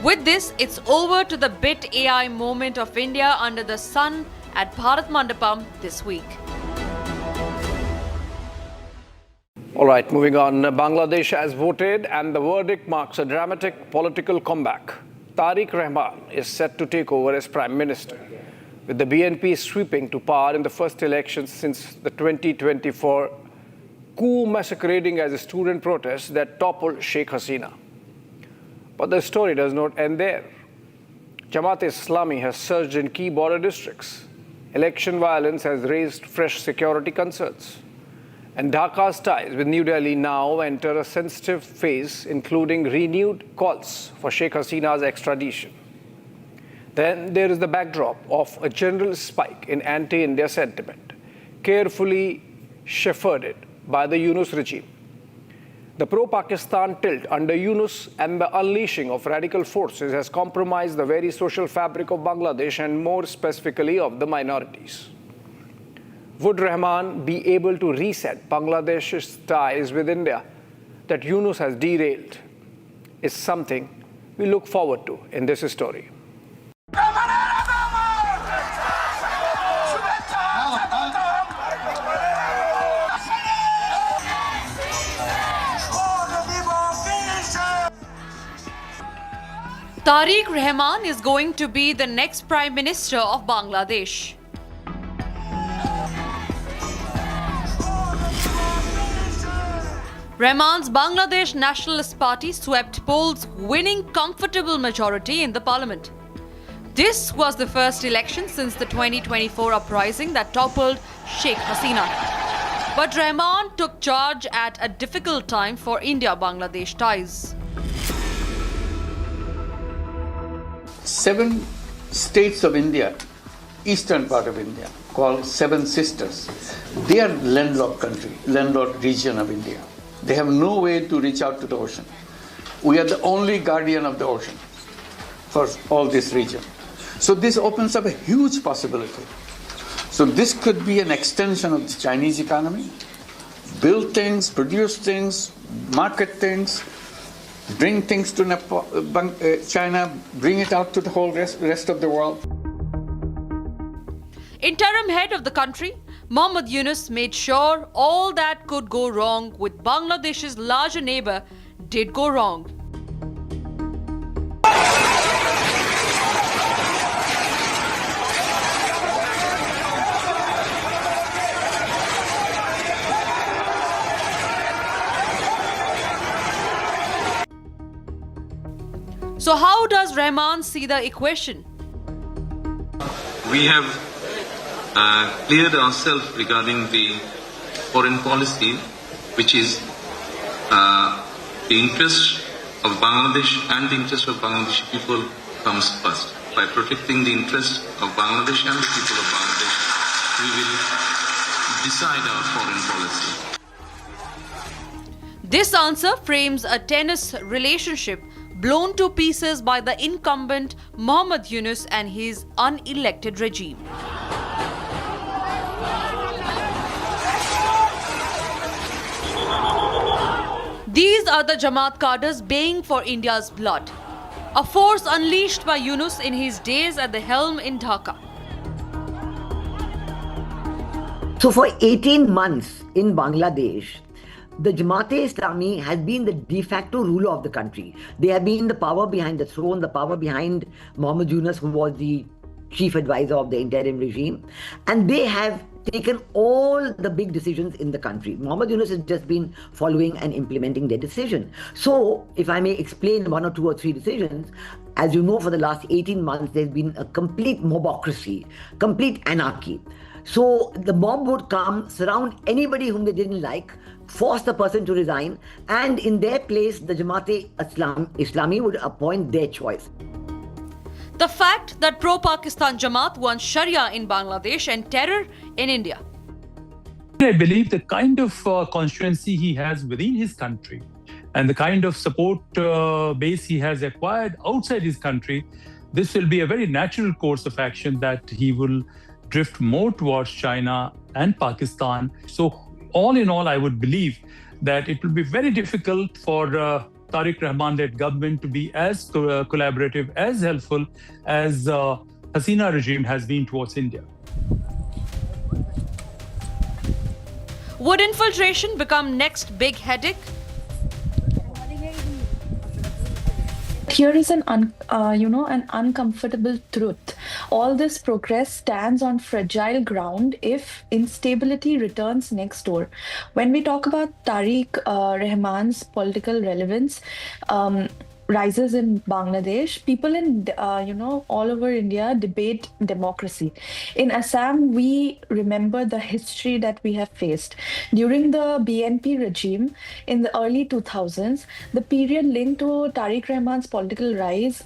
With this, it's over to the bit AI moment of India under the sun at Bharat Mandapam this week. All right, moving on. Bangladesh has voted and the verdict marks a dramatic political comeback. Tariq Rahman is set to take over as Prime Minister, with the BNP sweeping to power in the first elections since the 2024 coup masquerading as a student protest that toppled Sheikh Hasina. But the story does not end there. Jamaat-e-Islami has surged in key border districts. Election violence has raised fresh security concerns. And Dhaka's ties with New Delhi now enter a sensitive phase, including renewed calls for Sheikh Hasina's extradition. Then there is the backdrop of a general spike in anti-India sentiment, carefully shepherded by the Yunus regime. The pro-Pakistan tilt under Yunus and the unleashing of radical forces has compromised the very social fabric of Bangladesh and more specifically of the minorities. Would Rahman be able to reset Bangladesh's ties with India that Yunus has derailed is something we look forward to in this story. Tariq Rahman is going to be the next Prime Minister of Bangladesh. Rahman's Bangladesh Nationalist Party swept polls, winning comfortable majority in the parliament. This was the first election since the 2024 uprising that toppled Sheikh Hasina. But Rahman took charge at a difficult time for India-Bangladesh ties. 7 states of India, eastern part of India, called Seven Sisters. They are landlocked country, landlocked region of India. They have no way to reach out to the ocean. We are the only guardian of the ocean for all this region. So this opens up a huge possibility. So this could be an extension of the Chinese economy, build things, produce things, market things, bring things to China, bring it out to the whole rest of the world. Interim head of the country, Mohammad Yunus made sure all that could go wrong with Bangladesh's larger neighbor did go wrong. So how does Rahman see the equation? We have cleared ourselves regarding the foreign policy, which is the interest of Bangladesh and the interest of Bangladeshi people comes first. By protecting the interest of Bangladesh and the people of Bangladesh, we will decide our foreign policy. This answer frames a tense relationship blown to pieces by the incumbent Mohammad Yunus and his unelected regime. These are the Jamaat cadres baying for India's blood, a force unleashed by Yunus in his days at the helm in Dhaka. So for 18 months in Bangladesh, the Jamaat-e-Islami has been the de facto ruler of the country. They have been the power behind the throne, the power behind Mohammad Yunus, who was the chief advisor of the interim regime. And they have taken all the big decisions in the country. Mohammad Yunus has just been following and implementing their decision. So, if I may explain 1 or 2 or 3 decisions, as you know, for the last 18 months, there's been a complete mobocracy, complete anarchy. So the mob would come, surround anybody whom they didn't like, force the person to resign, and in their place, the Jamaat-e-Islami would appoint their choice. The fact that pro-Pakistan Jamaat wants Sharia in Bangladesh and terror in India. I believe the kind of constituency he has within his country and the kind of support base he has acquired outside his country this will be a very natural course of action that he will drift more towards China and Pakistan. So all in all, I would believe that it will be very difficult for Tariq Rahman-led government to be as collaborative, as helpful as Hasina regime has been towards India. Would infiltration become next big headache? Here is an uncomfortable truth. All this progress stands on fragile ground if instability returns next door. When we talk about Tariq Rahman's political relevance, rises in Bangladesh, people in all over India debate democracy. In Assam, we remember the history that we have faced. During the BNP regime in the early 2000s, the period linked to Tariq Rahman's political rise,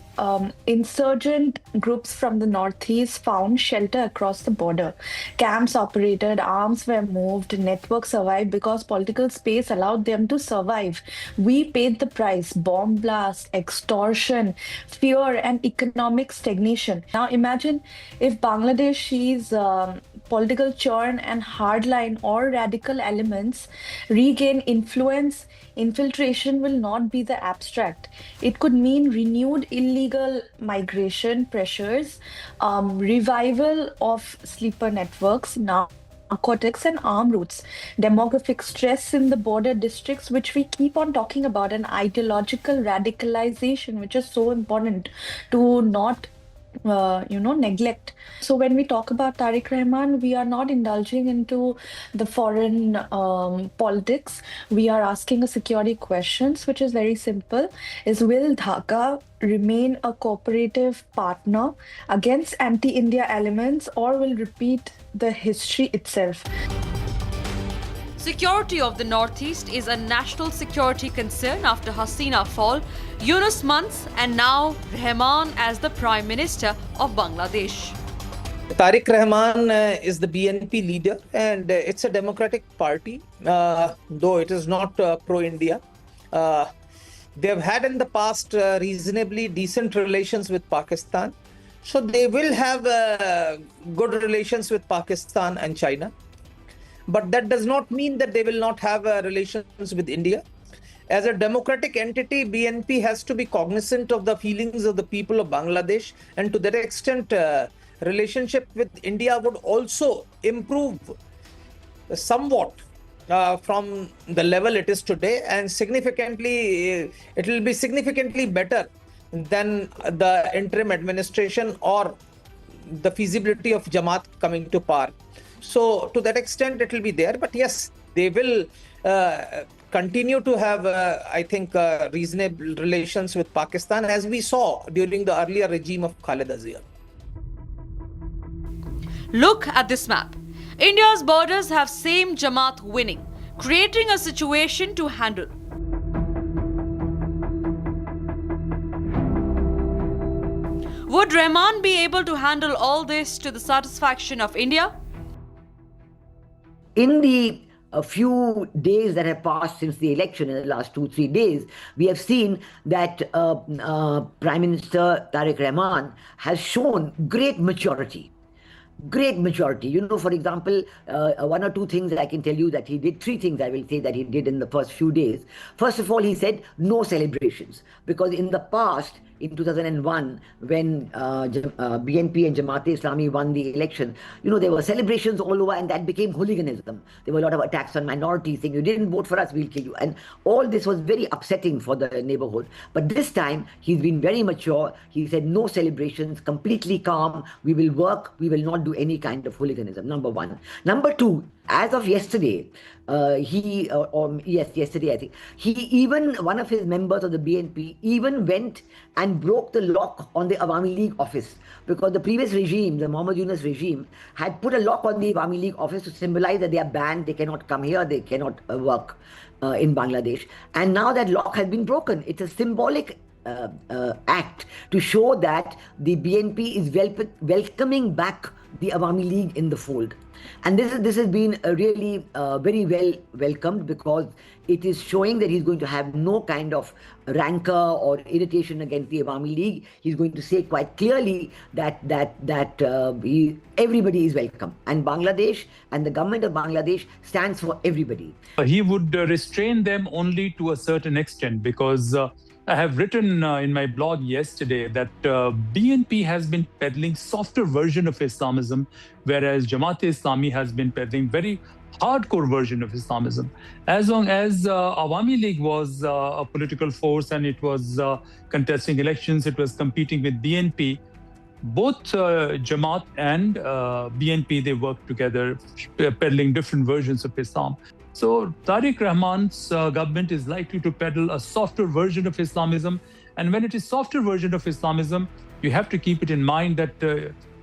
insurgent groups from the northeast found shelter across the border. Camps operated, arms were moved, networks survived because political space allowed them to survive. We paid the price: bomb blast, extortion, fear, and economic stagnation. Now imagine if Bangladeshis political churn and hardline or radical elements regain influence. Infiltration will not be the abstract. It could mean renewed illegal migration pressures, revival of sleeper networks, narcotics and armed routes, demographic stress in the border districts, which we keep on talking about, and ideological radicalization, which is so important to not neglect. So when we talk about Tariq Rahman, we are not indulging into the foreign politics. We are asking a security questions, which is very simple. Will Dhaka remain a cooperative partner against anti-India elements, or will repeat the history itself? Security of the Northeast is a national security concern after Hasina fall, Yunus months, and now Rahman as the Prime Minister of Bangladesh. Tariq Rahman is the BNP leader, and it's a democratic party, though it is not pro-India. They've had in the past reasonably decent relations with Pakistan. So they will have good relations with Pakistan and China. But that does not mean that they will not have relations with India. As a democratic entity, BNP has to be cognizant of the feelings of the people of Bangladesh, and to that extent, relationship with India would also improve somewhat from the level it is today, and significantly, it will be significantly better than the interim administration or the feasibility of Jamaat coming to power. So to that extent, it will be there. But yes, they will continue to have, I think, reasonable relations with Pakistan, as we saw during the earlier regime of Khalid Azia. Look at this map. India's borders have same Jamaat winning, creating a situation to handle. Would Rahman be able to handle all this to the satisfaction of India? In the few days that have passed since the election, in the last 2-3 days, we have seen that Prime Minister Tariq Rahman has shown great maturity. Great maturity. You know, for example, one or two things that I can tell you that he did, 3 things I will say that he did in the first few days. First of all, he said no celebrations, because in the past, in 2001, when BNP and Jamaat-e-Islami won the election, you know, there were celebrations all over, and that became hooliganism. There were a lot of attacks on minorities, saying, you didn't vote for us, we'll kill you. And all this was very upsetting for the neighborhood. But this time, he's been very mature. He said, no celebrations, completely calm. We will work. We will not do any kind of hooliganism, number one. Number two, as of yesterday, yesterday I think, one of his members of the BNP even went and broke the lock on the Awami League office, because the previous regime, the Mohammad Yunus regime, had put a lock on the Awami League office to symbolize that they are banned, they cannot come here, they cannot work in Bangladesh. And now that lock has been broken. It's a symbolic act to show that the BNP is welcoming back the Awami League in the fold. And this has been really very well welcomed, because it is showing that he's going to have no kind of rancor or irritation against the Awami League. He's going to say quite clearly that everybody is welcome, and Bangladesh and the government of Bangladesh stands for everybody. He would restrain them only to a certain extent, because I have written in my blog yesterday that BNP has been peddling softer version of Islamism, whereas Jamaat-e-Islami has been peddling very hardcore version of Islamism. As long as Awami League was a political force and it was contesting elections, it was competing with BNP, both Jamaat and BNP, they worked together, peddling different versions of Islam. So Tariq Rahman's government is likely to peddle a softer version of Islamism. And when it is softer version of Islamism, you have to keep it in mind that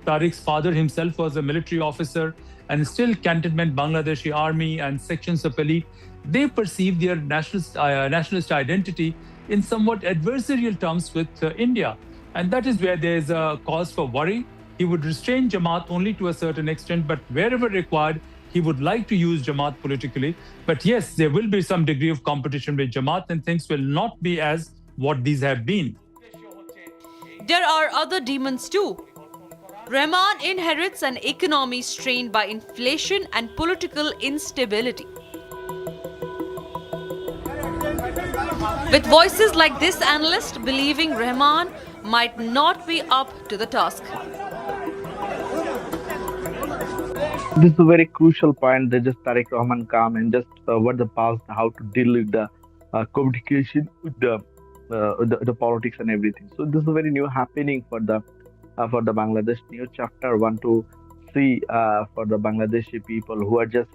Tariq's father himself was a military officer, and still Cantonment Bangladeshi army and sections of elite, they perceive their nationalist identity in somewhat adversarial terms with India. And that is where there is a cause for worry. He would restrain Jamaat only to a certain extent, but wherever required, he would like to use Jamaat politically. But yes, there will be some degree of competition with Jamaat, and things will not be as what these have been. There are other demons too. Rahman inherits an economy strained by inflation and political instability. With voices like this analyst believing Rahman might not be up to the task. This is a very crucial point that just Tariq Rahman come and just what the past, how to deal with the communication with the politics and everything. So this is a very new happening for the Bangladesh, new chapter one to see for the Bangladeshi people who are just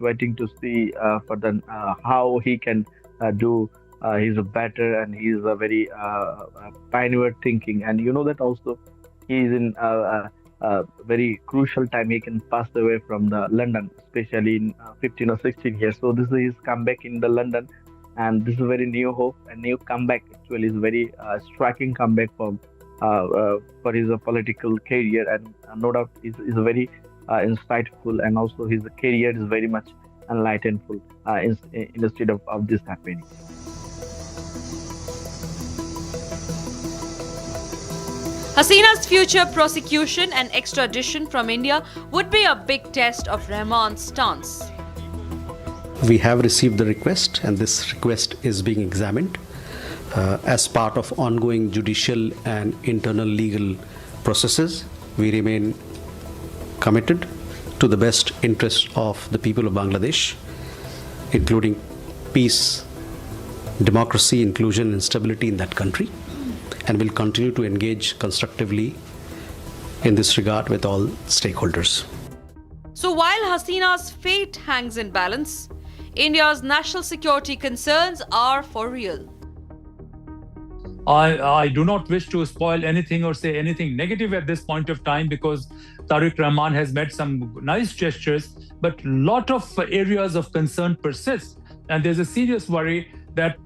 waiting to see for the how he can do. He's a better, and he's a very pioneer thinking, and you know that also he is in a very crucial time. He can pass away from the London, especially in 15 or 16 years. So this is his comeback in the London, and this is a very new hope, a new comeback. Actually, is very striking comeback for his political career, and no doubt is very insightful, and also his career is very much enlightenful instead of this happening. Hasina's future prosecution and extradition from India would be a big test of Rahman's stance. We have received the request, and this request is being examined as part of ongoing judicial and internal legal processes. We remain committed to the best interests of the people of Bangladesh, including peace, democracy, inclusion, and stability in that country, and will continue to engage constructively in this regard with all stakeholders. So while Hasina's fate hangs in balance, India's national security concerns are for real. I do not wish to spoil anything or say anything negative at this point of time, because Tariq Rahman has made some nice gestures, but a lot of areas of concern persist. And there's a serious worry that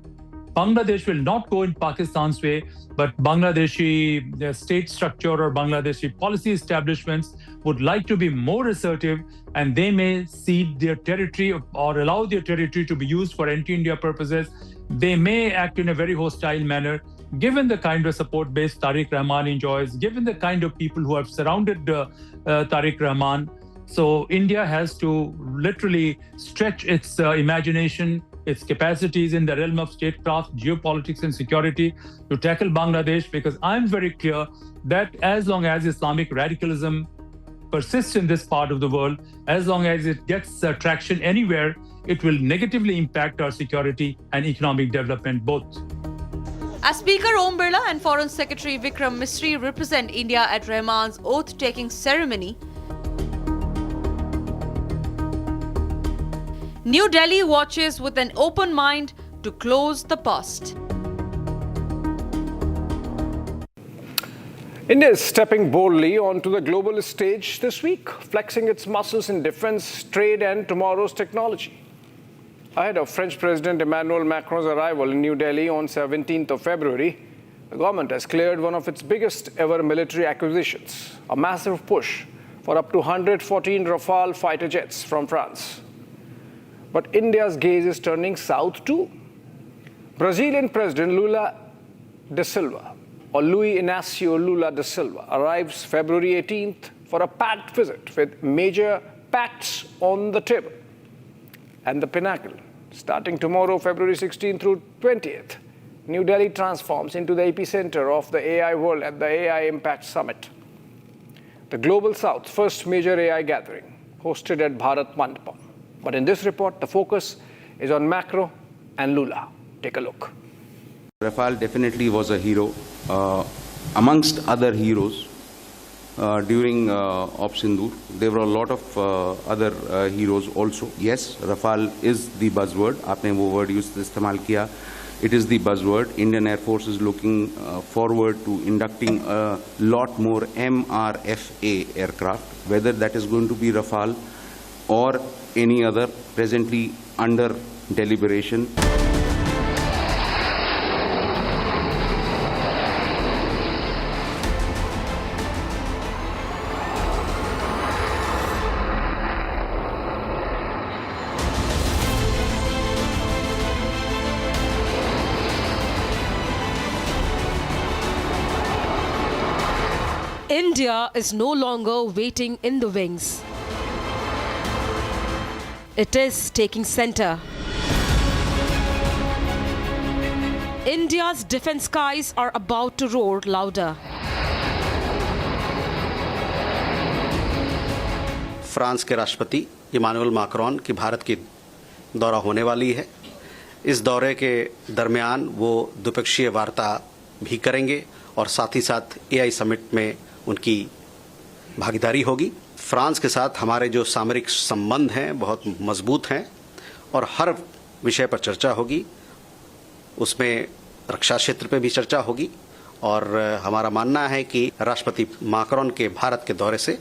Bangladesh will not go in Pakistan's way, but Bangladeshi state structure or Bangladeshi policy establishments would like to be more assertive, and they may cede their territory or allow their territory to be used for anti-India purposes. They may act in a very hostile manner, given the kind of support base Tariq Rahman enjoys, given the kind of people who have surrounded Tariq Rahman. So India has to literally stretch its imagination, its capacities in the realm of statecraft, geopolitics, and security to tackle Bangladesh, because I'm very clear that as long as Islamic radicalism persists in this part of the world, as long as it gets traction anywhere, it will negatively impact our security and economic development both. As Speaker Om Birla and Foreign Secretary Vikram Misri represent India at Rahman's oath-taking ceremony, New Delhi watches with an open mind to close the past. India is stepping boldly onto the global stage this week, flexing its muscles in defense, trade, and tomorrow's technology. Ahead of French President Emmanuel Macron's arrival in New Delhi on 17th of February, The government has cleared one of its biggest ever military acquisitions, a massive push for up to 114 Rafale fighter jets from France. But India's gaze is turning south too. Brazilian President Lula da Silva, or Luiz Inácio Lula da Silva, arrives February 18th for a packed visit with major pacts on the table. And the pinnacle, starting tomorrow, February 16th through 20th, New Delhi transforms into the epicenter of the AI world at the AI Impact Summit, the Global South's first major AI gathering, hosted at Bharat Mandapam. But in this report, the focus is on macro and Lula. Take a look. Rafale definitely was a hero. Amongst other heroes, during Op Sindoor, there were a lot of other heroes also. Yes, Rafale is the buzzword. आपने वो word इस्तेमाल किया. It is the buzzword. Indian Air Force is looking forward to inducting a lot more MRFA aircraft, whether that is going to be Rafale or any other presently under deliberation. India is no longer waiting in the wings. It is taking center. India's defense skies are about to roar louder. France के राष्ट्रपति Emmanuel Macron की भारत की दौरा होने वाली है। इस दौरे के दरमियान वो द्विपक्षीय वार्ता भी करेंगे और साथ ही साथ एआई समिट में उनकी भागीदारी होगी। फ्रांस के साथ हमारे जो सामरिक संबंध हैं बहुत मजबूत हैं और हर विषय पर चर्चा होगी। उसमें रक्षा क्षेत्र पे भी चर्चा होगी और हमारा मानना है कि राष्ट्रपति मैक्रोन के भारत के दौरे से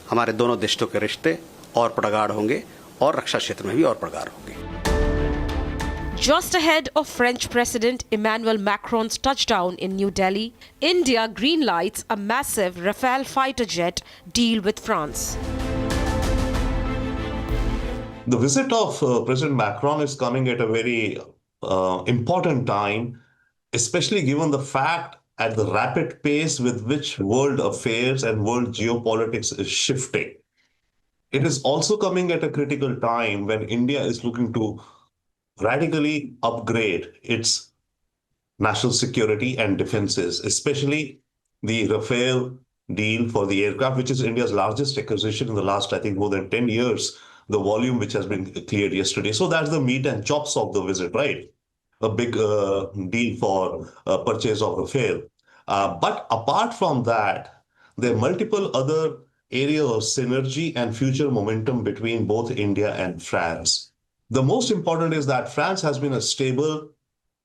हमारे दोनों देशों के रिश्ते और प्रगाढ़ होंगे और रक्षा क्षेत्र में भी और प्रगाढ़ होंगे। Just ahead of French President Emmanuel Macron's touchdown in New Delhi, India greenlights a massive Rafale fighter jet deal with France. The visit of President Macron is coming at a very important time, especially given the fact at the rapid pace with which world affairs and world geopolitics is shifting. It is also coming at a critical time when India is looking to radically upgrade its national security and defenses, especially the Rafale deal for the aircraft, which is India's largest acquisition in the last, I think, more than 10 years, the volume which has been cleared yesterday. So that's the meat and chops of the visit, right? A big deal for purchase of Rafale. But apart from that, there are multiple other areas of synergy and future momentum between both India and France. The most important is that France has been a stable,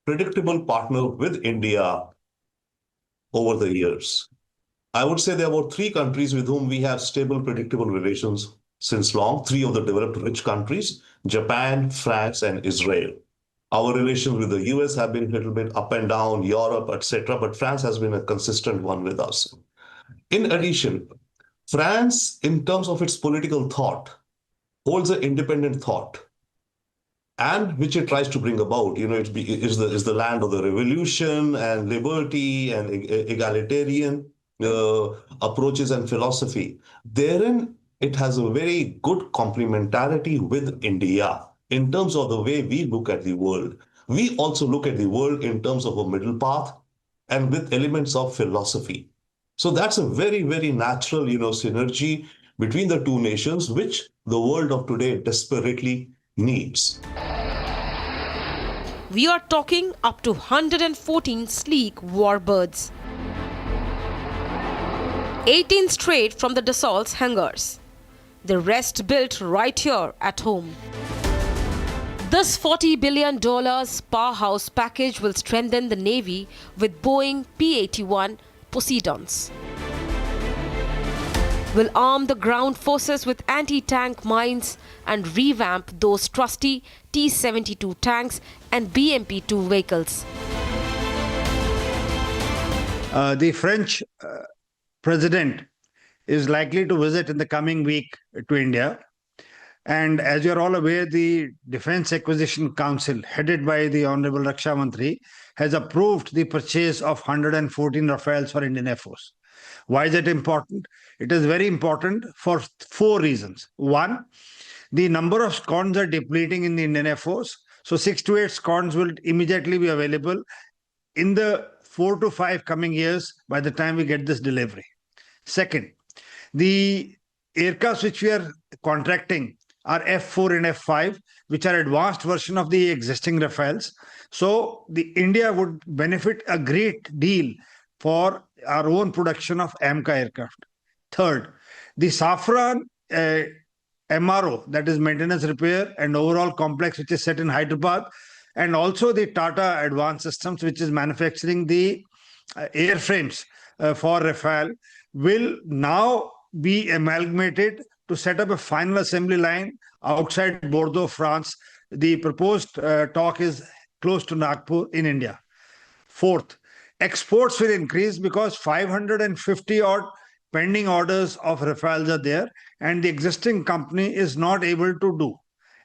predictable partner with India over the years. I would say there are about 3 countries with whom we have stable, predictable relations since long, 3 of the developed rich countries, Japan, France, and Israel. Our relations with the US have been a little bit up and down, Europe, etc., but France has been a consistent one with us. In addition, France, in terms of its political thought, holds an independent thought, and which it tries to bring about. You know, it is the land of the revolution and liberty and egalitarian approaches and philosophy. Therein, it has a very good complementarity with India in terms of the way we look at the world. We also look at the world in terms of a middle path and with elements of philosophy. So that's a very, very natural, synergy between the two nations, which the world of today desperately needs. We are talking up to 114 sleek warbirds. 18 straight from the Dassault's hangars. The rest built right here at home. This $40 billion powerhouse package will strengthen the Navy with Boeing P-81 Poseidons. Will arm the ground forces with anti-tank mines and revamp those trusty T-72 tanks and BMP-2 vehicles. The French president is likely to visit in the coming week to India. And as you're all aware, the Defense Acquisition Council, headed by the Honorable Raksha Mantri, has approved the purchase of 114 Rafales for Indian Air Force. Why is it important? It is very important for 4 reasons. One, the number of squadrons are depleting in the Indian Air Force. So 6 to 8 squadrons will immediately be available in the 4 to 5 coming years by the time we get this delivery. Second, the aircrafts which we are contracting are F4 and F5, which are advanced version of the existing Rafales. So the India would benefit a great deal for our own production of AMCA aircraft. Third, the Safran MRO, that is maintenance, repair and overall complex, which is set in Hyderabad, and also the Tata Advanced Systems, which is manufacturing the airframes for Rafale, will now be amalgamated to set up a final assembly line outside Bordeaux, France. The proposed talk is close to Nagpur in India. Fourth, exports will increase because 550 odd pending orders of Rafales are there, and the existing company is not able to do.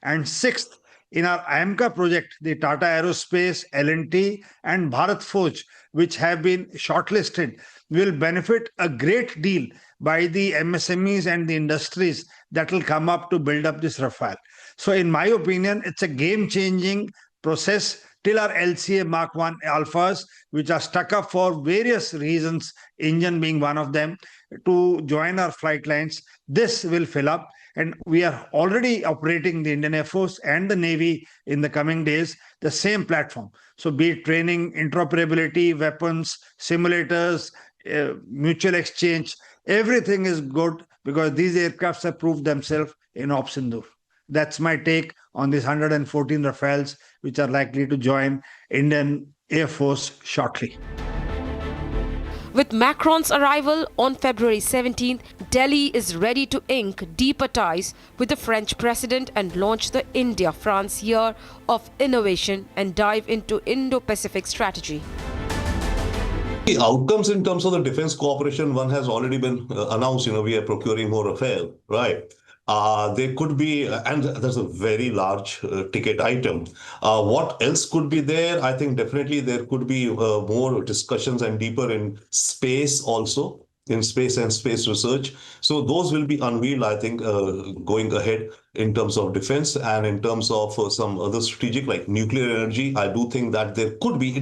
And sixth, in our AMCA project, the Tata Aerospace, L&T, and Bharat Forge, which have been shortlisted, will benefit a great deal by the MSMEs and the industries that will come up to build up this Rafale. So in my opinion, it's a game-changing process till our LCA Mark 1 alphas, which are stuck up for various reasons, engine being one of them, to join our flight lines. This will fill up, and we are already operating the Indian Air Force and the Navy in the coming days, the same platform. So be it training, interoperability, weapons, simulators, mutual exchange, everything is good because these aircrafts have proved themselves in Ops Sindoor. That's my take on these 114 Rafales, which are likely to join Indian Air Force shortly. With Macron's arrival on February 17th, Delhi is ready to ink deeper ties with the French president and launch the India-France Year of Innovation and dive into Indo-Pacific strategy. The outcomes in terms of the defense cooperation, one has already been announced, we are procuring more Rafale, right? There could be, and there's a very large ticket item. What else could be there? I think definitely there could be more discussions and deeper in space also, in space and space research. So those will be unveiled, I think, going ahead in terms of defense and in terms of some other strategic like nuclear energy. I do think that there could be,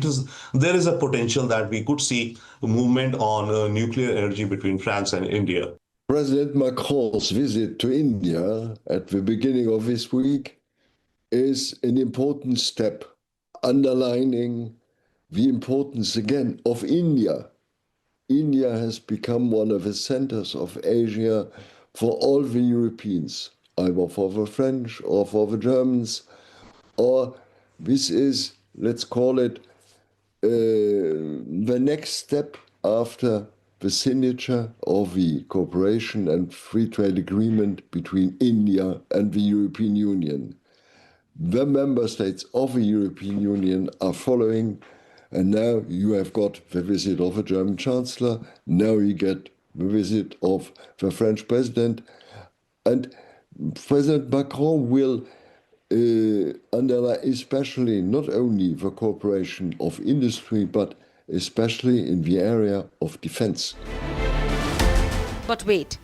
there is a potential that we could see a movement on nuclear energy between France and India. President Macron's visit to India at the beginning of this week is an important step, underlining the importance again of India. India has become one of the centers of Asia for all the Europeans, either for the French or for the Germans, or this is, let's call it, the next step after the signature of the cooperation and free trade agreement between India and the European Union. The member states of the European Union are following, and now you have got the visit of the German Chancellor, now you get the visit of the French President, and President Macron will underline especially not only the cooperation of industry, but especially in the area of defense. But wait,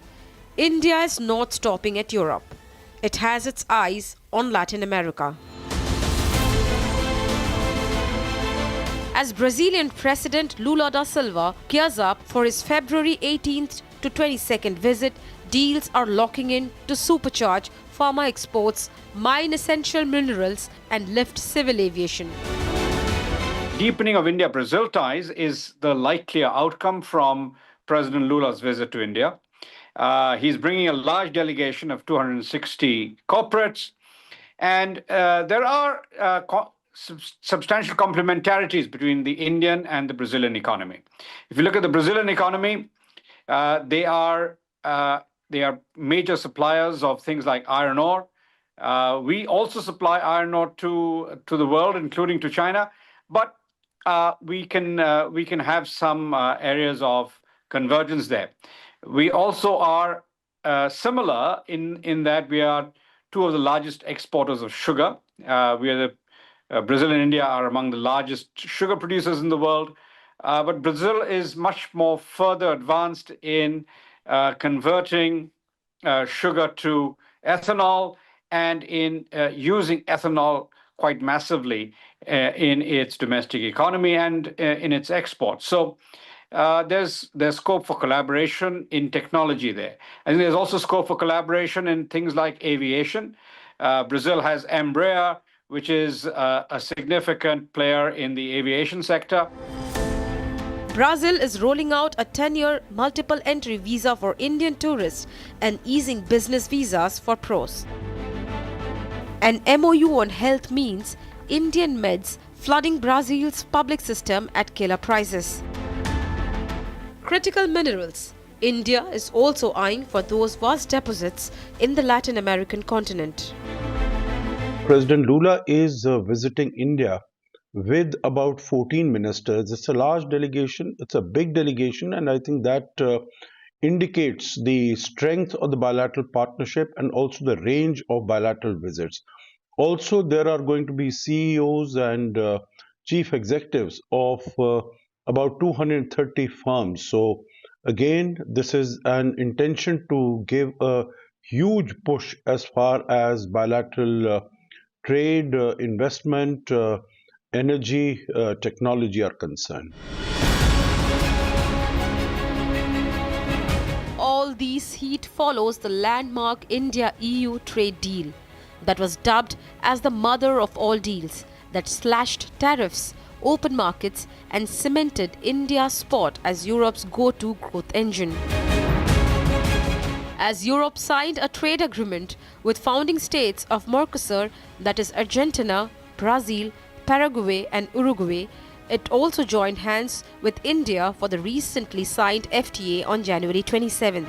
India is not stopping at Europe. It has its eyes on Latin America. As Brazilian President Lula da Silva gears up for his February 18th to 22nd visit, deals are locking in to supercharge pharma exports, mine essential minerals, and lift civil aviation. Deepening of India-Brazil ties is the likelier outcome from President Lula's visit to India. He's bringing a large delegation of 260 corporates, and there are substantial complementarities between the Indian and the Brazilian economy. If you look at the Brazilian economy, they are major suppliers of things like iron ore. We also supply iron ore to the world, including to China, but we can have some areas of convergence there. We also are similar in that we are two of the largest exporters of sugar. Brazil and India are among the largest sugar producers in the world, but Brazil is much more further advanced in converting sugar to ethanol and in using ethanol quite massively in its domestic economy and in its exports. So there's scope for collaboration in technology there. I think there's also scope for collaboration in things like aviation. Brazil has Embraer, which is a significant player in the aviation sector. Brazil is rolling out a 10-year multiple entry visa for Indian tourists and easing business visas for pros. An MOU on health means Indian meds flooding Brazil's public system at killer prices. Critical minerals. India is also eyeing for those vast deposits in the Latin American continent. President Lula is visiting India with about 14 ministers. It's a large delegation, it's a big delegation, and I think that indicates the strength of the bilateral partnership and also the range of bilateral visits. Also, there are going to be CEOs and chief executives of about 230 firms. So again, this is an intention to give a huge push as far as bilateral trade, investment, energy, technology are concerned. All these heat follows the landmark India-EU trade deal that was dubbed as the mother of all deals, that slashed tariffs, open markets and cemented India's spot as Europe's go-to growth engine. As Europe signed a trade agreement with founding states of Mercosur, that is Argentina, Brazil, Paraguay and Uruguay, it also joined hands with India for the recently signed FTA on January 27th.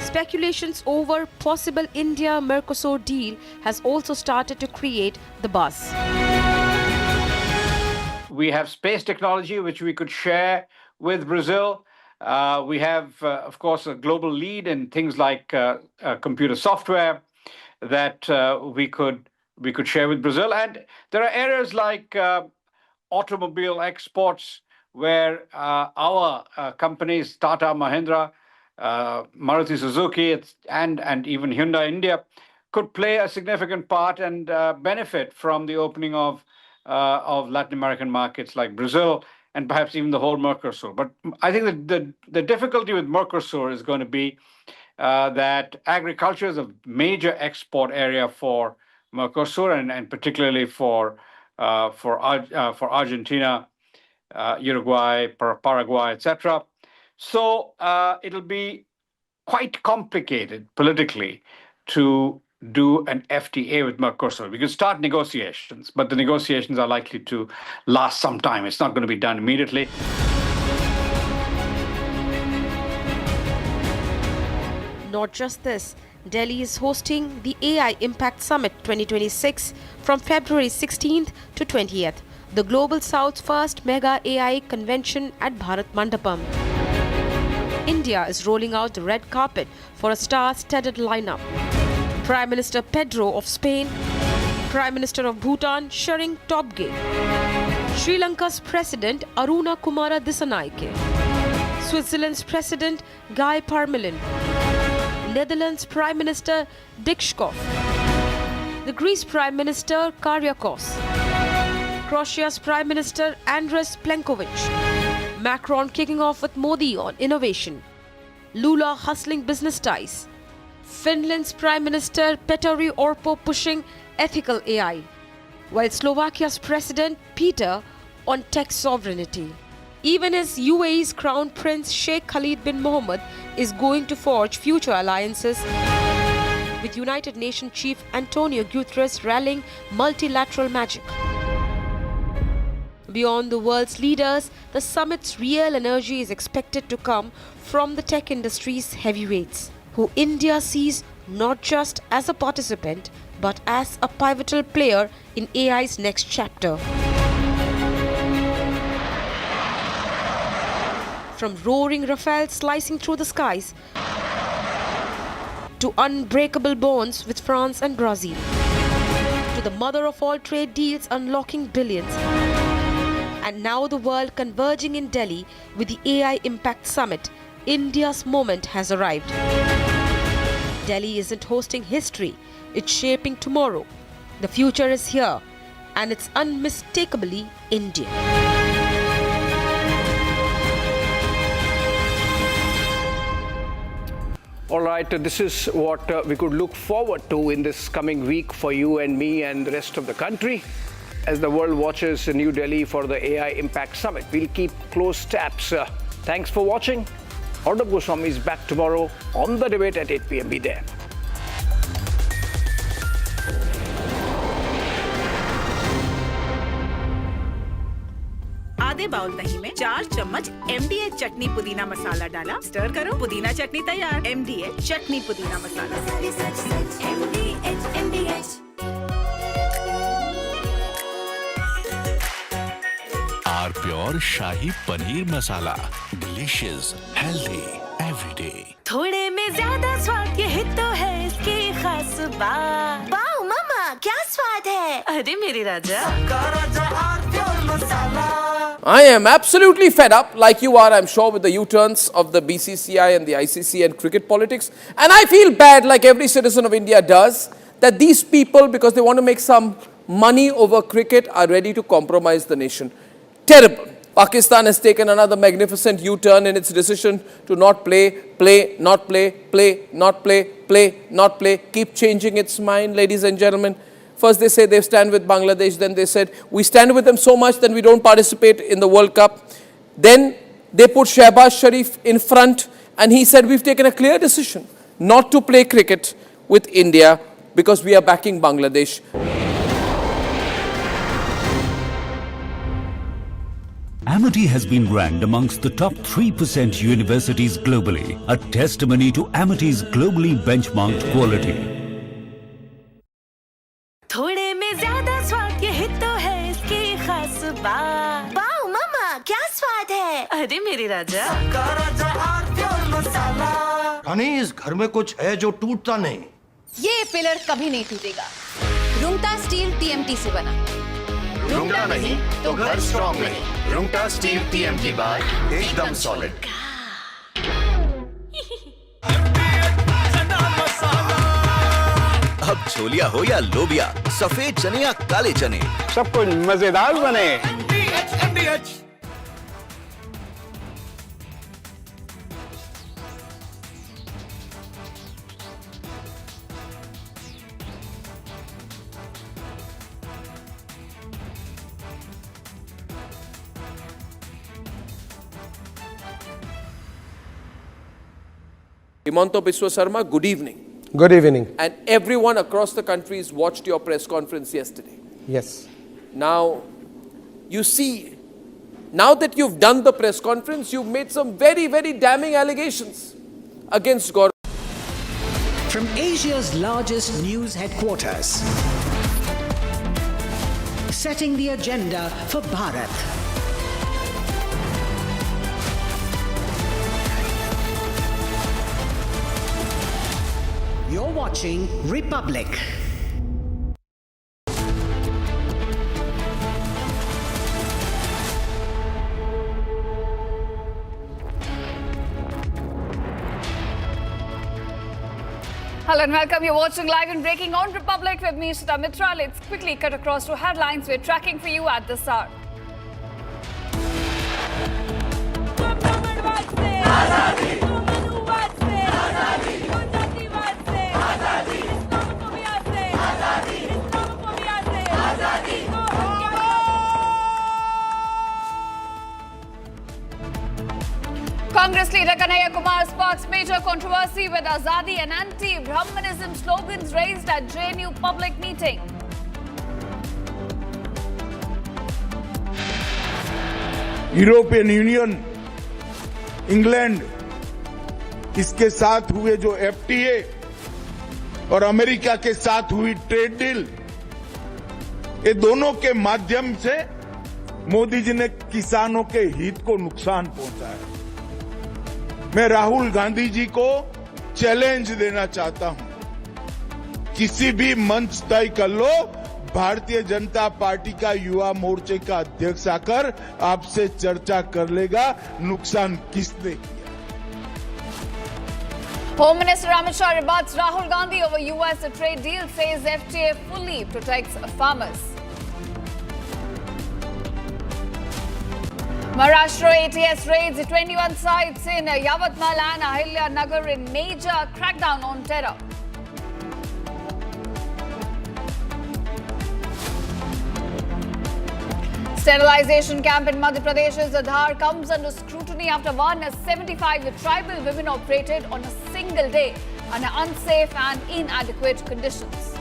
Speculations over possible India-Mercosur deal has also started to create the buzz. We have space technology, which we could share with Brazil. We have, of course, a global lead in things like computer software that we could share with Brazil. And there are areas like automobile exports where our companies, Tata, Mahindra, Maruti Suzuki, and even Hyundai India, could play a significant part and benefit from the opening of Latin American markets like Brazil and perhaps even the whole Mercosur. But I think that the difficulty with Mercosur is going to be that agriculture is a major export area for Mercosur and particularly for Argentina, Uruguay, Paraguay, etc. So it'll be quite complicated politically to do an FTA with Mercosur. We could start negotiations, but the negotiations are likely to last some time. It's not going to be done immediately. Not just this, Delhi is hosting the AI Impact Summit 2026 from February 16th to 20th, the Global South's first mega AI convention at Bharat Mandapam. India is rolling out the red carpet for a star-studded lineup. Prime Minister Pedro of Spain, Prime Minister of Bhutan sharing top game. Sri Lanka's President Aruna Kumara Dissanayake, Switzerland's President Guy Parmelin, Netherlands Prime Minister Dick Schoof, the Greece Prime Minister Kyriakos, Croatia's Prime Minister Andres Plenkovic, Macron kicking off with Modi on innovation, Lula hustling business ties, Finland's Prime Minister Petteri Orpo pushing ethical AI, while Slovakia's President Peter on tech sovereignty. Even as UAE's Crown Prince Sheikh Khalid bin Mohammed is going to forge future alliances with United Nations Chief Antonio Guterres rallying multilateral magic. Beyond the world's leaders, the summit's real energy is expected to come from the tech industry's heavyweights, who India sees not just as a participant, but as a pivotal player in AI's next chapter. From roaring Rafale slicing through the skies to unbreakable bonds with France and Brazil, to the mother of all trade deals unlocking billions, and now the world converging in Delhi with the AI Impact Summit, India's moment has arrived. Delhi isn't hosting history, it's shaping tomorrow. The future is here, and it's unmistakably Indian. All right, this is what we could look forward to in this coming week for you and me and the rest of the country as the world watches New Delhi for the AI Impact Summit. We'll keep close tabs. Thanks for watching. Arnab Goswami is back tomorrow on The Debate at 8 p.m. Be there. आधे bowl दही में 4 चम्मच MDH chutney pudina मसाला डाला, stir करो, पुदीना चटनी तैयार। MDH chutney pudina masala. MDH। R pure shahi paneer masala, delicious, healthy everyday. थोड़े में ज्यादा स्वाद, ये तो है इसकी खास बात। वाओ मामा, क्या स्वाद है? अरे मेरे राजा। I am absolutely fed up, like you are, I'm sure, with the U-turns of the BCCI and the ICC and cricket politics. And I feel bad, like every citizen of India does, that these people, because they want to make some money over cricket, are ready to compromise the nation. Terrible. Pakistan has taken another magnificent U-turn in its decision to not play, not play, keep changing its mind, ladies and gentlemen. First they say they stand with Bangladesh, then they said we stand with them so much that we don't participate in the World Cup. Then they put Shehbaz Sharif in front and he said we've taken a clear decision not to play cricket with India because we are backing Bangladesh. Amity has been ranked amongst the top 3% universities globally, a testimony to Amity's globally benchmarked quality. थोड़े में ज्यादा स्वाद, ये तो है इसकी खास बात। वाओ मामा, क्या स्वाद है? अरे मेरे राजा। रानी, इस घर में कुछ है जो टूटता नहीं। ये पिलर कभी नहीं टूटेगा। रुंगटा स्टील TMT से बना। रुंगटा नहीं तो घर स्ट्रॉन्ग नहीं। रुंगटा स्टील TMT बार एकदम सॉलिड। अब छोलिया हो या लोबिया, सफेद चने या काले चने, सब कुछ मजेदार बने। Himanta Biswa Sarma, good evening. Good evening. And everyone across the country has watched your press conference yesterday. Yes. Now, you see, now that you've done the press conference, you've made some very, very damning allegations against Gaurav. From Asia's largest news headquarters, setting the agenda for Bharat. You're watching Republic. Hello and welcome. You're watching live and breaking on Republic with me, Sudha Mitra. Let's quickly cut across to headlines we're tracking for you at this hour. Congress leader Kanhaiya Kumar sparks major controversy with Azadi and anti-Brahmanism slogans raised at JNU public meeting. European union, England, इसके साथ हुए जो FTA और America के साथ हुई trade deal, ये दोनों के माध्यम से मोदी जी ने किसानों के हित को नुकसान पहुंचा है। मैं राहुल गांधी जी को चैलेंज देना चाहता हूं, किसी भी मंच तय कर लो, भारतीय जनता पार्टी का युवा मोर्चे का अध्यक्ष आकर आपसे चर्चा कर लेगा नुकसान किसने किया। Home Minister Amit Shah rebuts Rahul Gandhi over US trade deal, says FTA fully protects farmers. Maharashtra ATS raids 21 sites in Yavatmal and Ahilya Nagar in major crackdown on terror. Sterilization camp in Madhya Pradesh's Dhaka comes under scrutiny after 175 tribal women operated on a single day under unsafe and inadequate conditions.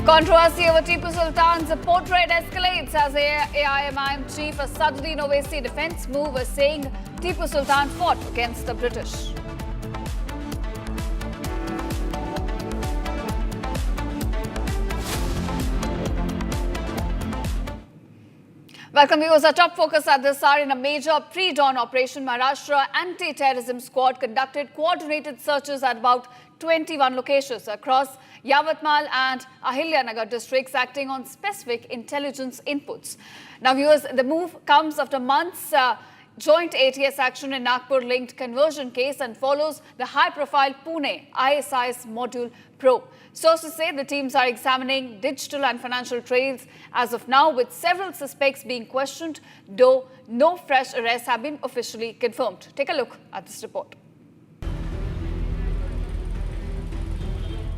Controversy over Tipu Sultan's portrait escalates as AIMIM chief Sadruddin Owaisi defense move is saying Tipu Sultan fought against the British. Welcome viewers. Our top focus at this hour: in a major pre-dawn operation, Maharashtra anti-terrorism squad conducted coordinated searches at about 21 locations across Yavatmal and Ahilyanagar districts, acting on specific intelligence inputs. Now viewers, the move comes after months joint ATS action in Nagpur-linked conversion case and follows the high-profile Pune ISIS module probe. Sources say the teams are examining digital and financial trails as of now, with several suspects being questioned, though no fresh arrests have been officially confirmed. Take a look at this report.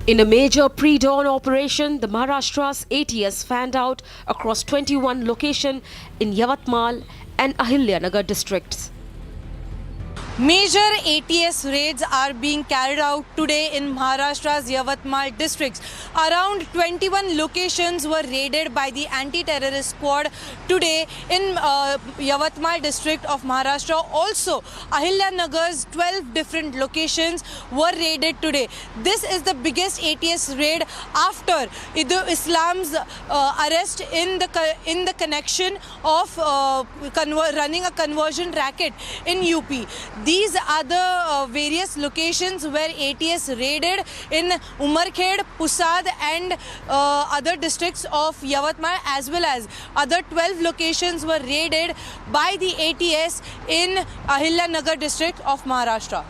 In a major pre-dawn operation, the Maharashtra's ATS fanned out across 21 locations in Yavatmal and Ahilyanagar districts. Major ATS raids are being carried out today in Maharashtra's Yavatmal districts. Around 21 locations were raided by the anti-terrorist squad today in Yavatmal district of Maharashtra. Also, Ahilyanagar's 12 different locations were raided today. This is the biggest ATS raid after Islam's arrest in the connection of running a conversion racket in UP. These are the various locations where ATS raided in Umarkhed, Pusad and other districts of Yavatmal, as well as other 12 locations were raided by the ATS in Ahilyanagar district of Maharashtra.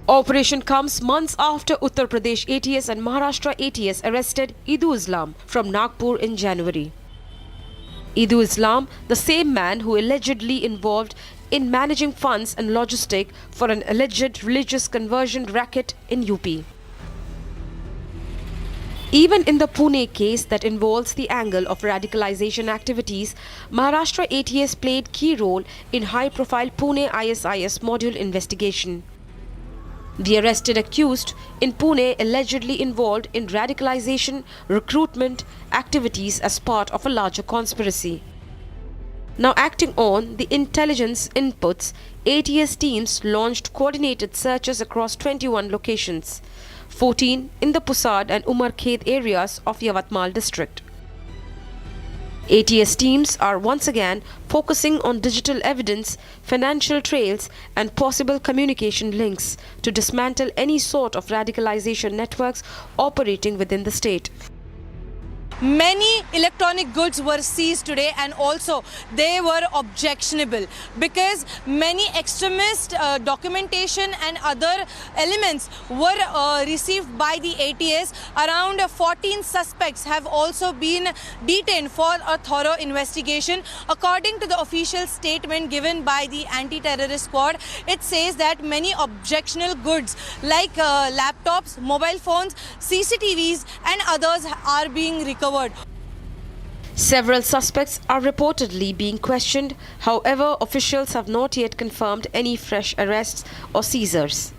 Operation comes months after Uttar Pradesh ATS and Maharashtra ATS arrested Idul Islam from Nagpur in January. Idul Islam, the same man who allegedly involved in managing funds and logistic for an alleged religious conversion racket in UP. Even in the Pune case that involves the angle of radicalization activities, Maharashtra ATS played key role in high-profile Pune ISIS module investigation. The arrested accused in Pune allegedly involved in radicalization recruitment activities as part of a larger conspiracy. Now acting on the intelligence inputs, ATS teams launched coordinated searches across 21 locations, 14 in the Pusad and Umarkhed areas of Yavatmal district. ATS teams are once again focusing on digital evidence, financial trails and possible communication links to dismantle any sort of radicalization networks operating within the state. Many electronic goods were seized today, and also they were objectionable because many extremist documentation and other elements were received by the ATS. Around 14 suspects have also been detained for a thorough investigation. According to the official statement given by the anti-terrorist squad, it says that many objectionable goods like laptops, mobile phones, CCTVs and others are being recovered. Several suspects are reportedly being questioned. However, officials have not yet confirmed any fresh arrests or seizures.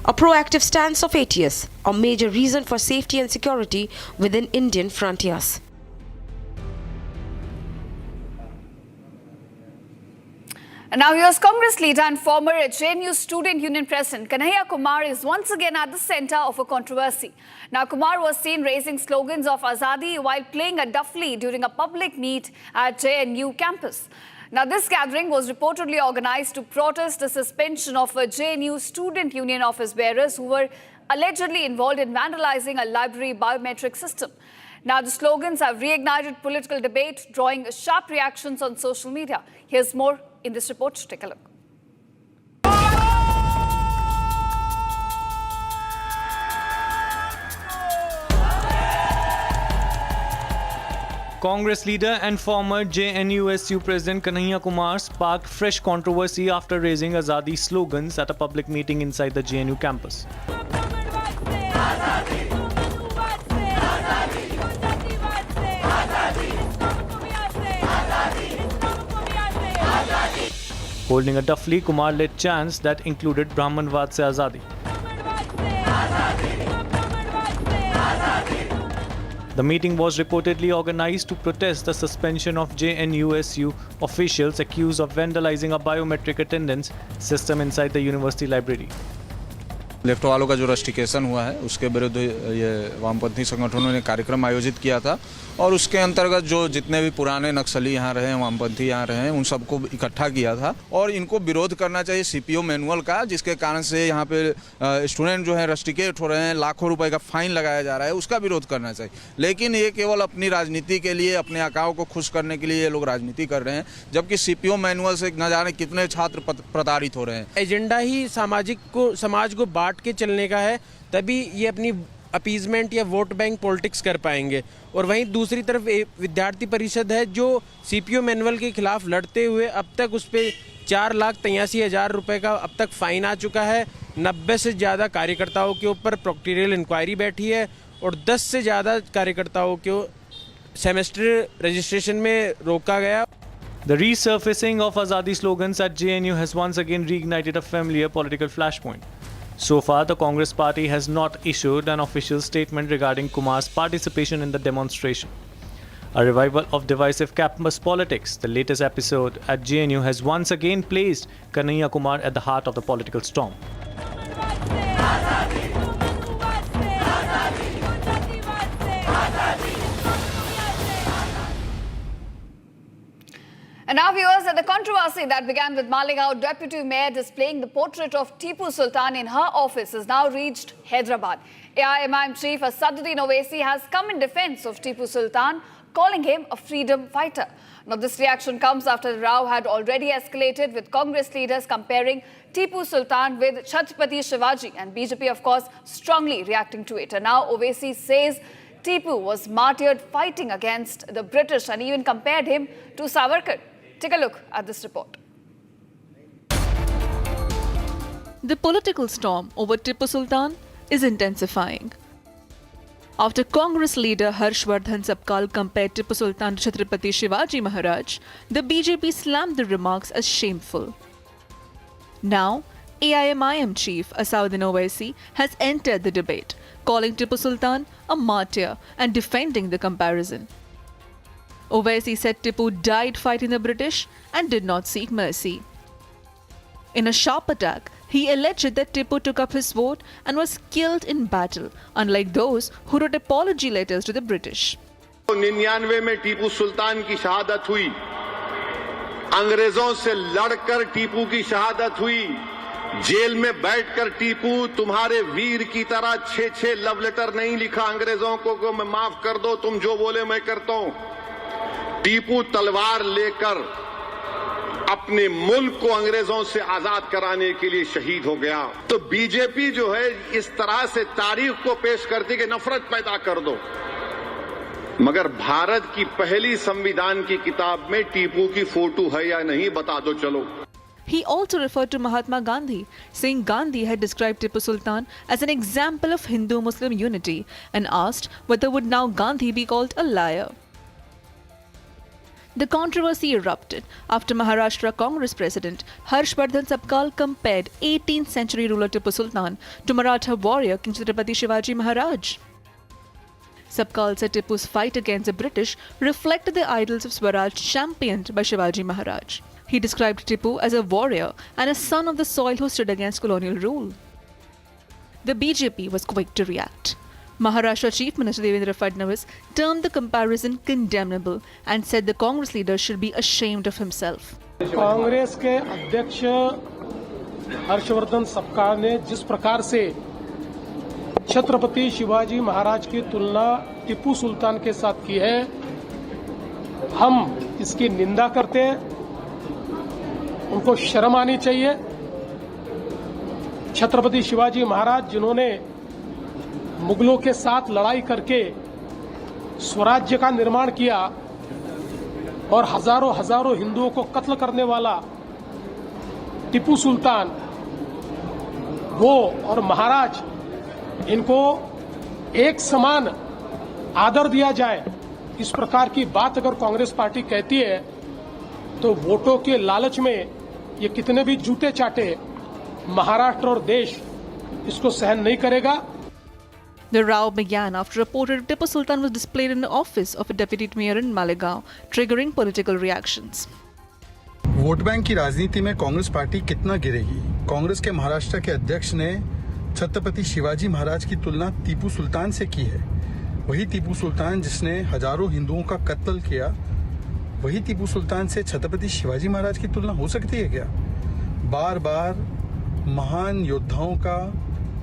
A proactive stance of ATS, a major reason for safety and security within Indian frontiers. And now US Congress leader and former JNU Student Union President Kanhaiya Kumar is once again at the center of a controversy. Now Kumar was seen raising slogans of Azadi while playing a duffly during a public meet at JNU campus. Now, this gathering was reportedly organized to protest the suspension of a JNU student union office bearers who were allegedly involved in vandalizing a library biometric system. Now, the slogans have reignited political debate, drawing sharp reactions on social media. Here's more in this report. Take a look. Congress leader and former JNUSU President Kanhaiya Kumar sparked fresh controversy after raising Azadi slogans at a public meeting inside the JNU campus. Holding a duffly, Kumar led chants that included Brahmanwad se Azadi. The meeting was reportedly organized to protest the suspension of JNUSU officials accused of vandalizing a biometric attendance system inside the university library. Left वालों का जो रस्टिकेशन हुआ है उसके विरुद्ध ये वामपंथी संगठनों ने कार्यक्रम आयोजित किया था और उसके अंतर्गत जो जितने भी पुराने नक्सली यहाँ रहे हैं, वामपंथी यहाँ रहे हैं, उन सबको इकट्ठा किया था और इनको विरोध करना चाहिए सीपीओ मैनुअल का, जिसके कारण से यहाँ पे स्टूडेंट जो है रस्टिकेट हो रहे हैं, लाखों रुपए का फाइन लगाया जा रहा है, उसका विरोध करना चाहिए। लेकिन ये केवल अपनी राजनीति के लिए, अपने आकाओं को खुश करने के लिए ये लोग राजनीति कर रहे हैं, जबकि सीपीओ मैनुअल से न जाने कितने छात्र प्रताड़ित हो रहे हैं। एजेंडा ही समाज को बांट के चलने का है, तभी ये अपनी अपीजमेंट या वोट बैंक पॉलिटिक्स कर पाएंगे। और वहीं दूसरी तरफ विद्यार्थी परिषद है जो सीपीओ मैनुअल के खिलाफ लड़ते हुए अब तक उस पर 4,83,000 रुपए का अब तक फाइन आ चुका है। 90 से ज़्यादा कार्यकर्ताओं के ऊपर प्रोक्टोरियल इंक्वायरी बैठी है और 10 से ज़्यादा कार्यकर्ताओं को सेमेस्टर रजिस्ट्रेशन में रोका गया। The resurfacing of Azadi slogans at JNU has once again reignited a familiar political flashpoint. So far, the Congress party has not issued an official statement regarding Kumar's participation in the demonstration. A revival of divisive campus politics, the latest episode at JNU has once again placed Kanhaiya Kumar at the heart of the political storm. And now, viewers, the controversy that began with Malegaon Deputy Mayor displaying the portrait of Tipu Sultan in her office has now reached Hyderabad. AIMIM Chief Asaduddin Owaisi has come in defense of Tipu Sultan, calling him a freedom fighter. Now, this reaction comes after the row had already escalated, with Congress leaders comparing Tipu Sultan with Chhatrapati Shivaji, and BJP, of course, strongly reacting to it. And now Owaisi says Tipu was martyred fighting against the British and even compared him to Savarkar. Take a look at this report. The political storm over Tipu Sultan is intensifying. After Congress leader Harshvardhan Sabkal compared Tipu Sultan to Chhatrapati Shivaji Maharaj, the BJP slammed the remarks as shameful. Now, AIMIM chief Asaduddin Owaisi has entered the debate, calling Tipu Sultan a martyr and defending the comparison. Owaisi said Tipu died fighting the British and did not seek mercy. In a sharp attack, he alleged that Tipu took up his vote and was killed in battle, unlike those who wrote apology letters to the British. 99 में टीपू सुल्तान की शहादत हुई, अंग्रेजों से लड़कर टीपू की शहादत हुई, जेल में बैठकर टीपू तुम्हारे वीर की तरह 6 लव लेटर नहीं लिखा अंग्रेजों को मैं माफ कर दो, तुम जो बोले मैं करता हूं। टीपू तलवार लेकर अपने मुल्क को अंग्रेजों से आजाद कराने के लिए शहीद हो गया। तो बीजेपी जो है इस तरह से तारीख को पेश करती कि नफरत पैदा कर दो, मगर भारत की पहली संविधान की किताब में टीपू की फोटो है या नहीं बता दो चलो। He also referred to Mahatma Gandhi, saying Gandhi had described Tipu Sultan as an example of Hindu-Muslim unity and asked whether would now Gandhi be called a liar. The controversy erupted after Maharashtra Congress President Harshvardhan Sabkal compared 18th century ruler Tipu Sultan to Maratha warrior King Chhatrapati Shivaji Maharaj. Sabkal said Tipu's fight against the British reflected the ideals of Swaraj championed by Shivaji Maharaj. He described Tipu as a warrior and a son of the soil who stood against colonial rule. The BJP was quick to react. Maharashtra Chief Minister Devendra Fadnavis termed the comparison condemnable and said the Congress leader should be ashamed of himself. Congress के अध्यक्ष हर्षवर्धन सपकाळ ने जिस प्रकार से छत्रपति शिवाजी महाराज की तुलना टीपू सुल्तान के साथ की है, हम इसकी निंदा करते हैं। उनको शर्म आनी चाहिए। छत्रपति शिवाजी महाराज जिन्होंने मुगलों के साथ लड़ाई करके स्वराज्य का निर्माण किया और हजारों हजारों हिंदुओं को कत्ल करने वाला टीपू सुल्तान, वो और महाराज, इनको एक समान आदर दिया जाए, इस प्रकार की बात अगर कांग्रेस पार्टी कहती है तो वोटों के लालच में ये कितने भी जूते चाटे, महाराष्ट्र और देश इसको सहन नहीं करेगा। The row began after reported Tipu Sultan was displayed in the office of a deputy mayor in Malegaon, triggering political reactions. Vote bank की राजनीति में कांग्रेस पार्टी कितना गिरेगी? कांग्रेस के महाराष्ट्र के अध्यक्ष ने छत्रपति शिवाजी महाराज की तुलना टीपू सुल्तान से की है। वही टीपू सुल्तान जिसने हजारों हिंदुओं का कत्ल किया, वही टीपू सुल्तान से छत्रपति शिवाजी महाराज की तुलना हो सकती है क्या? बार बार महान योद्धाओं का,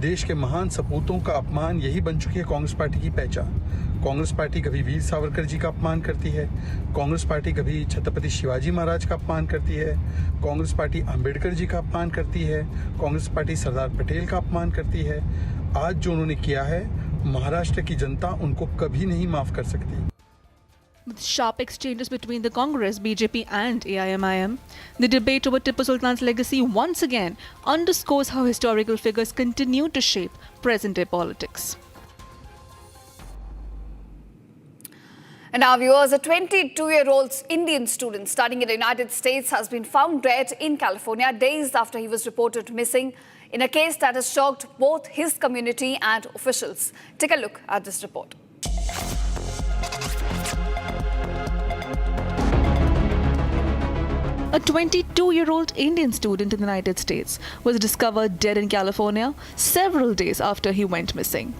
देश के महान सपूतों का अपमान यही बन चुकी है कांग्रेस पार्टी की पहचान। कांग्रेस पार्टी कभी वीर सावरकर जी का अपमान करती है, कांग्रेस पार्टी कभी छत्रपति शिवाजी महाराज का अपमान करती है, कांग्रेस पार्टी अंबेडकर जी का अपमान करती है, कांग्रेस पार्टी सरदार पटेल का अपमान करती है। आज जो उन्होंने किया है, महाराष्ट्र की जनता उनको कभी नहीं माफ कर सकती। With sharp exchanges between the Congress, BJP and AIMIM, the debate over Tipu Sultan's legacy once again underscores how historical figures continue to shape present-day politics. And now, viewers, a 22-year-old Indian student studying in the United States has been found dead in California days after he was reported missing in a case that has shocked both his community and officials. Take a look at this report. A 22-year-old Indian student in the United States was discovered dead in California several days after he went missing.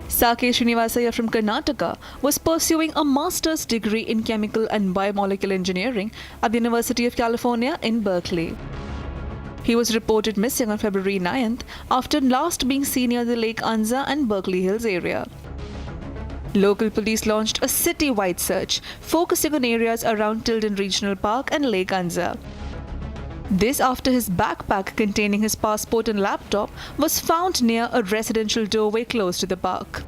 Sakesh Srinivasaya from Karnataka was pursuing a master's degree in chemical and biomolecular engineering at the University of California in Berkeley. He was reported missing on February 9th after last being seen near the Lake Anza and Berkeley Hills area. Local police launched a city-wide search, focusing on areas around Tilden Regional Park and Lake Anza. This after his backpack containing his passport and laptop was found near a residential doorway close to the park.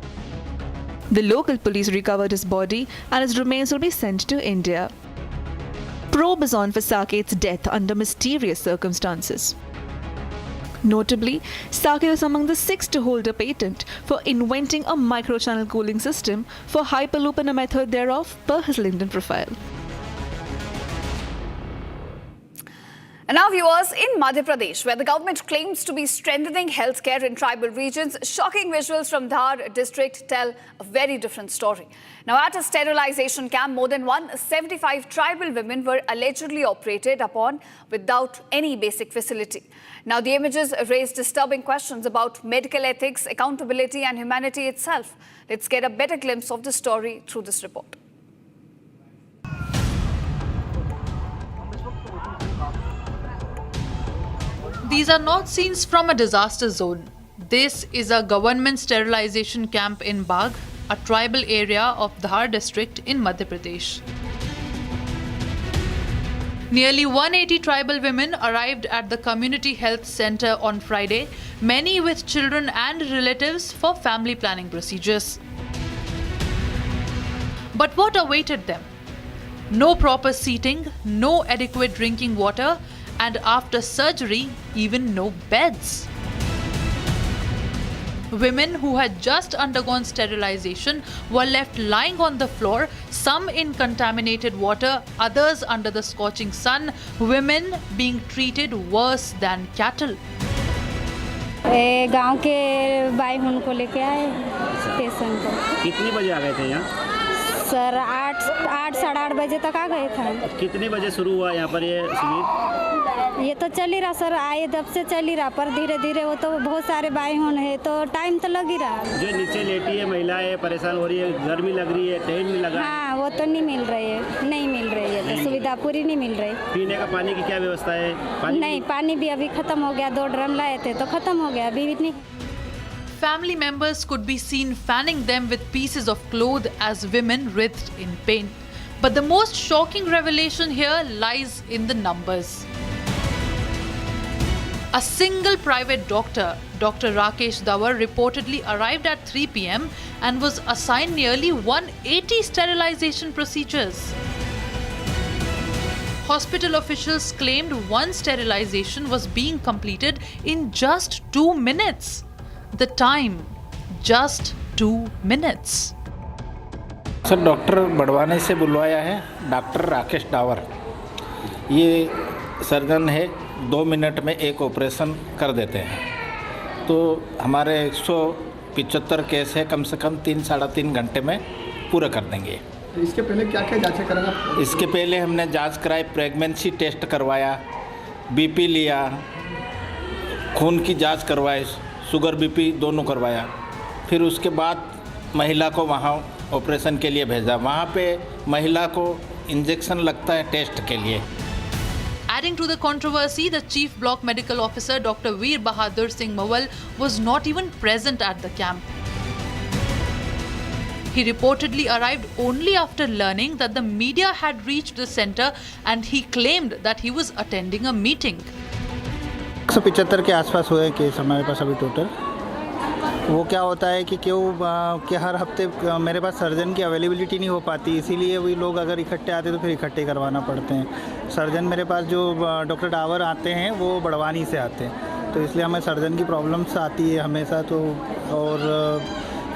The local police recovered his body and his remains will be sent to India. Probe is on for Saket's death under mysterious circumstances. Notably, Saket was among the 6 to hold a patent for inventing a microchannel cooling system for Hyperloop and a method thereof per his LinkedIn profile. And now, viewers, in Madhya Pradesh, where the government claims to be strengthening healthcare in tribal regions, shocking visuals from Dhar district tell a very different story. Now, at a sterilization camp, more than 175 tribal women were allegedly operated upon without any basic facility. Now, the images raise disturbing questions about medical ethics, accountability and humanity itself. Let's get a better glimpse of the story through this report. These are not scenes from a disaster zone. This is a government sterilization camp in Bagh, a tribal area of Dhar district in Madhya Pradesh. Nearly 180 tribal women arrived at the community health center on Friday, many with children and relatives for family planning procedures. But what awaited them? No proper seating, no adequate drinking water, and after surgery, even no beds. Women who had just undergone sterilization were left lying on the floor, some in contaminated water, others under the scorching sun, women being treated worse than cattle. गांव के भाई उनको लेके आए patient को। कितनी बजे आ गए थे यहाँ? सर 8 साढ़े 8 बजे तक आ गए थे। कितने बजे शुरू हुआ यहाँ पर ये शिविर? ये तो चल ही रहा सर, आए जब से चल ही रहा, पर धीरे धीरे वो तो बहुत सारे बाई होने हैं तो टाइम तो लग ही रहा। जो नीचे लेटी है महिलाएं परेशान हो रही है, गर्मी लग रही है, टेंट भी लगा है। हाँ वो तो नहीं मिल रही है, नहीं मिल रही है, तो सुविधा पूरी नहीं मिल रही। पीने का पानी की क्या व्यवस्था है? नहीं, पानी भी अभी खत्म हो गया, 2 ड्रम लाए थे तो खत्म हो गया, अभी भी नहीं। Family members could be seen fanning them with pieces of cloth as women writhed in pain. But the most shocking revelation here lies in the numbers. A single private doctor, Dr. Rakesh Dawar, reportedly arrived at 3 p.m. and was assigned nearly 180 sterilization procedures. Hospital officials claimed one sterilization was being completed in just 2 minutes. The time, just 2 minutes. Sir doctor Badwane से बुलवाया है, doctor Rakesh Dawar. ये surgeon है, 2 minute में एक operation कर देते हैं। तो हमारे 175 केस है, कम से कम 3 साढ़े 3 घंटे में पूरा कर देंगे। इसके पहले क्या क्या जांचें कराना? इसके पहले हमने जांच कराई, प्रेगनेंसी टेस्ट करवाया, बीपी लिया, खून की जांच करवाई, शुगर बीपी दोनों करवाया। फिर उसके बाद महिला को वहाँ ऑपरेशन के लिए भेजा। वहाँ पे महिला को इंजेक्शन लगता है टेस्ट के लिए। Adding to the controversy, the Chief Block Medical Officer Dr. Veer Bahadur Singh Mawal was not even present at the camp. He reportedly arrived only after learning that the media had reached the center and he claimed that he was attending a meeting. 175 के आसपास हुए case हमारे पास अभी total. वो क्या होता है कि कि हर हफ्ते मेरे पास सर्जन की अवेलेबिलिटी नहीं हो पाती, इसीलिए वही लोग अगर इकट्ठे आते तो फिर इकट्ठे करवाना पड़ते हैं। सर्जन मेरे पास जो डॉक्टर डावर आते हैं वो बड़वानी से आते हैं, तो इसलिए हमें सर्जन की प्रॉब्लम्स आती है हमेशा। तो और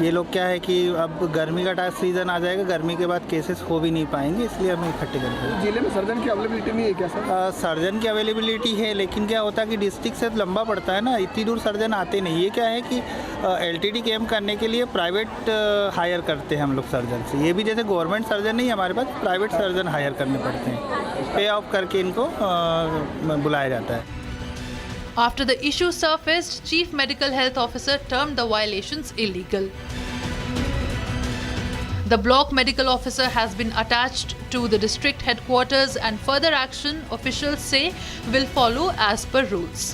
ये लोग क्या है कि अब गर्मी का सीज़न आ जाएगा, गर्मी के बाद केसेस हो भी नहीं पाएंगे, इसलिए हमें इकट्ठे करते हैं। जिले में सर्जन की अवेलेबिलिटी नहीं है क्या सर? सर्जन की अवेलेबिलिटी है, लेकिन क्या होता है कि डिस्ट्रिक्ट से लंबा पड़ता है ना, इतनी दूर सर्जन आते नहीं। ये क्या है कि LTD कैम्प करने के लिए प्राइवेट हायर करते हैं हम लोग सर्जन से। ये भी जैसे गवर्नमेंट सर्जन नहीं हमारे पास, प्राइवेट सर्जन हायर करने पड़ते हैं, पे ऑफ करके इनको बुलाया जाता है। After the issue surfaced, Chief Medical Health Officer termed the violations illegal. The block medical officer has been attached to the district headquarters and further action, officials say, will follow as per rules.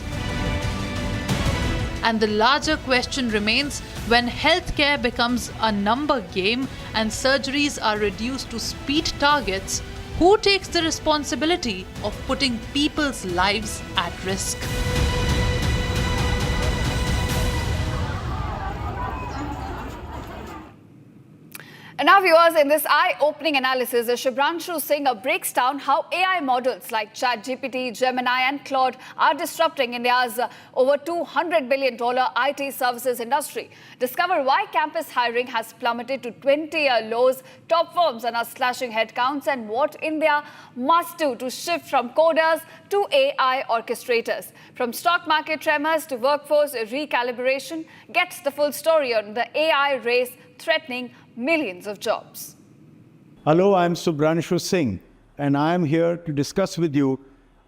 And the larger question remains, when healthcare becomes a number game and surgeries are reduced to speed targets, who takes the responsibility of putting people's lives at risk? And now, viewers, in this eye-opening analysis, Shubhranshu Singh breaks down how AI models like ChatGPT, Gemini and Claude are disrupting India's over $200 billion IT services industry. Discover why campus hiring has plummeted to 20-year lows, top firms are now slashing headcounts, and what India must do to shift from coders to AI orchestrators. From stock market tremors to workforce recalibration, get the full story on the AI race threatening millions of jobs. Hello, I'm Shubhranshu Singh, and I am here to discuss with you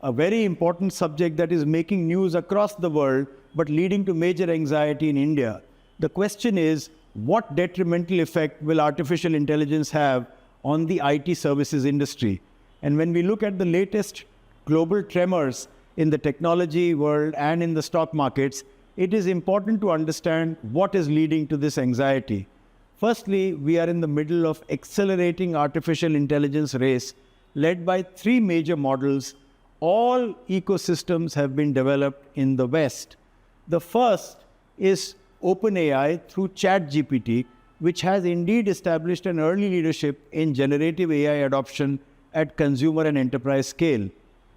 a very important subject that is making news across the world but leading to major anxiety in India. The question is, what detrimental effect will artificial intelligence have on the IT services industry? And when we look at the latest global tremors in the technology world and in the stock markets, it is important to understand what is leading to this anxiety. Firstly, we are in the middle of accelerating artificial intelligence race led by 3 major models. All ecosystems have been developed in the West. The first is OpenAI through ChatGPT, which has indeed established an early leadership in generative AI adoption at consumer and enterprise scale.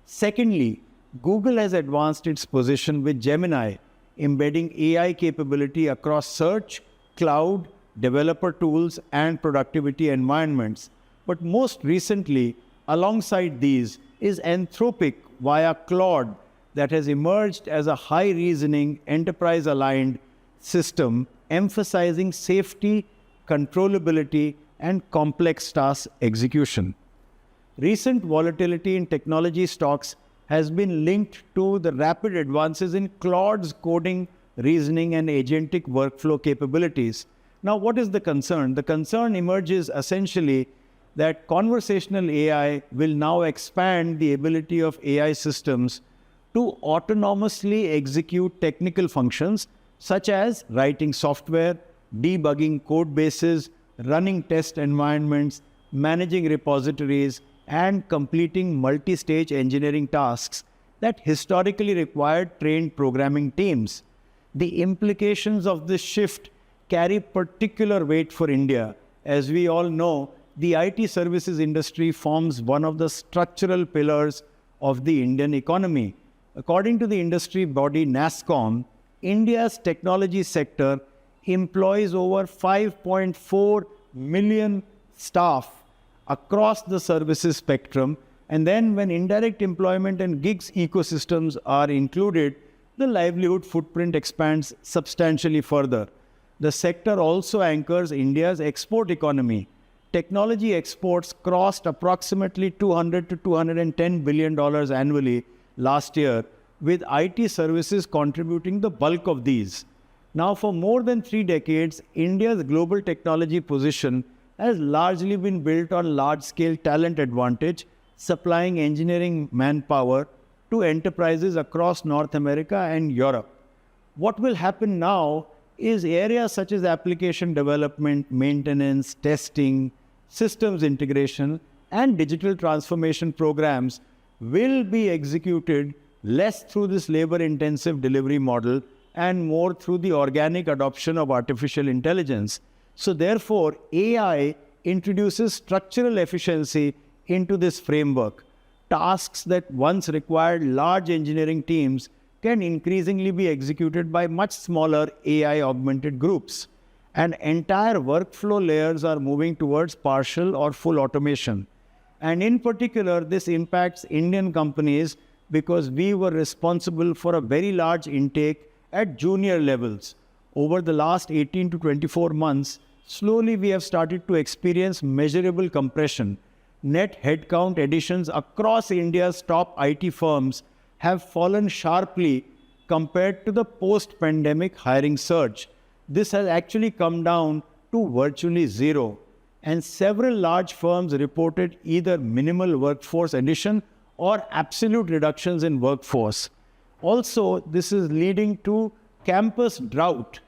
Secondly, Google has advanced its position with Gemini, embedding AI capability across search, cloud, developer tools, and productivity environments. But most recently, alongside these, is Anthropic via Claude that has emerged as a high-reasoning, enterprise-aligned system emphasizing safety, controllability, and complex task execution. Recent volatility in technology stocks has been linked to the rapid advances in Claude's coding, reasoning, and agentic workflow capabilities. Now, what is the concern? The concern emerges essentially that conversational AI will now expand the ability of AI systems to autonomously execute technical functions such as writing software, debugging code bases, running test environments, managing repositories, and completing multi-stage engineering tasks that historically required trained programming teams. The implications of this shift carry particular weight for India. As we all know, the IT services industry forms one of the structural pillars of the Indian economy. According to the industry body NASSCOM, India's technology sector employs over 5.4 million staff across the services spectrum, and then when indirect employment and gigs ecosystems are included, the livelihood footprint expands substantially further. The sector also anchors India's export economy. Technology exports crossed approximately $200 to $210 billion annually last year, with IT services contributing the bulk of these. Now, for more than 3 decades, India's global technology position has largely been built on large-scale talent advantage, supplying engineering manpower to enterprises across North America and Europe. What will happen now is areas such as application development, maintenance, testing, systems integration, and digital transformation programs will be executed less through this labor-intensive delivery model and more through the organic adoption of artificial intelligence. So therefore, AI introduces structural efficiency into this framework. Tasks that once required large engineering teams can increasingly be executed by much smaller AI-augmented groups. And entire workflow layers are moving towards partial or full automation. And in particular, this impacts Indian companies because we were responsible for a very large intake at junior levels. Over the last 18 to 24 months, slowly we have started to experience measurable compression. Net headcount additions across India's top IT firms have fallen sharply compared to the post-pandemic hiring surge. This has actually come down to virtually zero. And several large firms reported either minimal workforce addition or absolute reductions in workforce. Also, this is leading to campus drought.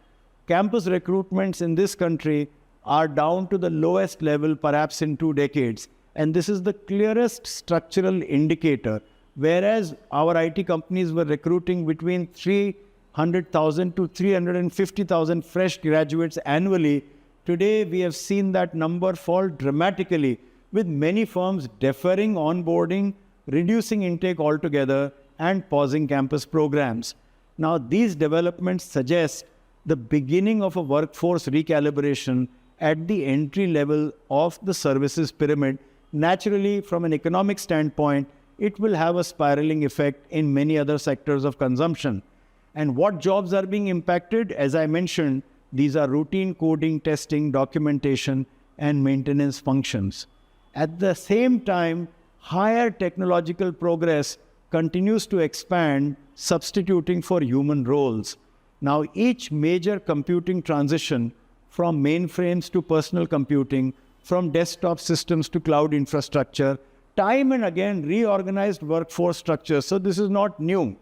Campus recruitments in this country are down to the lowest level perhaps in 2 decades. And this is the clearest structural indicator. Whereas our IT companies were recruiting between 300,000 to 350,000 fresh graduates annually, today we have seen that number fall dramatically, with many firms deferring onboarding, reducing intake altogether, and pausing campus programs. Now, these developments suggest the beginning of a workforce recalibration at the entry level of the services pyramid. Naturally, from an economic standpoint, it will have a spiraling effect in many other sectors of consumption. And what jobs are being impacted? As I mentioned, these are routine coding, testing, documentation, and maintenance functions. At the same time, higher technological progress continues to expand, substituting for human roles. Now, each major computing transition, from mainframes to personal computing, from desktop systems to cloud infrastructure, time and again reorganized workforce structures. So this is not new.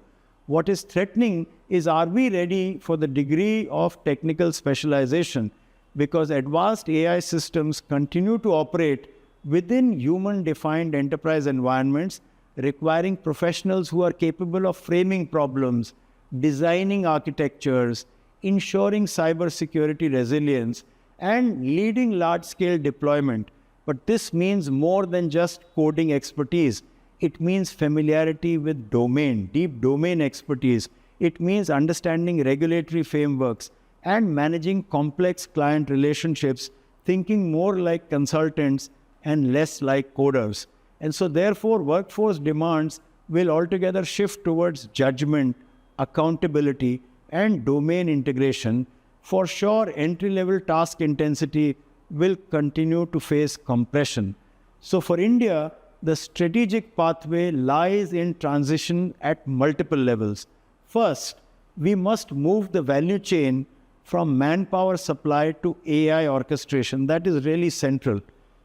What is threatening is, are we ready for the degree of technical specialization? Because advanced AI systems continue to operate within human-defined enterprise environments, requiring professionals who are capable of framing problems, designing architectures, ensuring cybersecurity resilience, and leading large-scale deployment. But this means more than just coding expertise. It means familiarity with domain, deep domain expertise. It means understanding regulatory frameworks and managing complex client relationships, thinking more like consultants and less like coders. And so therefore, workforce demands will altogether shift towards judgment, accountability, and domain integration. For sure, entry-level task intensity will continue to face compression. So for India, the strategic pathway lies in transition at multiple levels. First, we must move the value chain from manpower supply to AI orchestration. That is really central.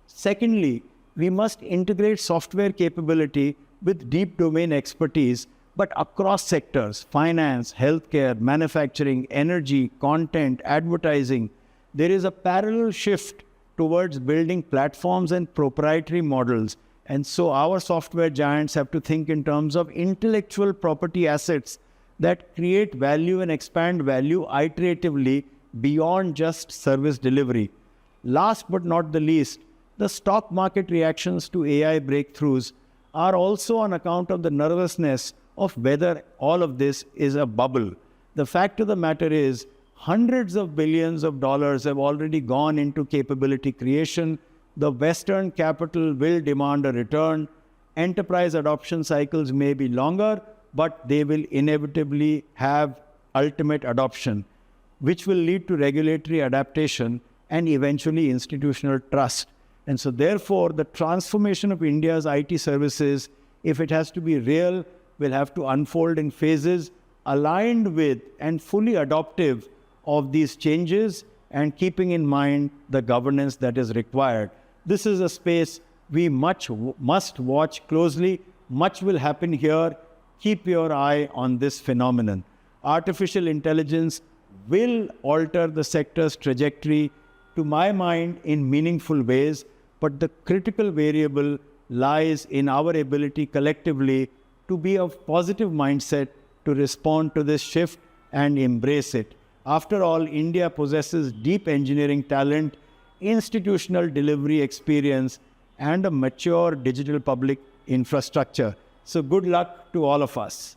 Secondly, we must integrate software capability with deep domain expertise, but across sectors: finance, healthcare, manufacturing, energy, content, advertising. There is a parallel shift towards building platforms and proprietary models. And so our software giants have to think in terms of intellectual property assets that create value and expand value iteratively beyond just service delivery. Last but not the least, the stock market reactions to AI breakthroughs are also on account of the nervousness of whether all of this is a bubble. The fact of the matter is, hundreds of billions of dollars have already gone into capability creation. The Western capital will demand a return. Enterprise adoption cycles may be longer, but they will inevitably have ultimate adoption, which will lead to regulatory adaptation and eventually institutional trust. And so therefore, the transformation of India's IT services, if it has to be real, will have to unfold in phases aligned with and fully adoptive of these changes and keeping in mind the governance that is required. This is a space we must watch closely. Much will happen here. Keep your eye on this phenomenon. Artificial intelligence will alter the sector's trajectory, to my mind, in meaningful ways, but the critical variable lies in our ability collectively to be of positive mindset to respond to this shift and embrace it. After all, India possesses deep engineering talent, institutional delivery experience, and a mature digital public infrastructure. So good luck to all of us.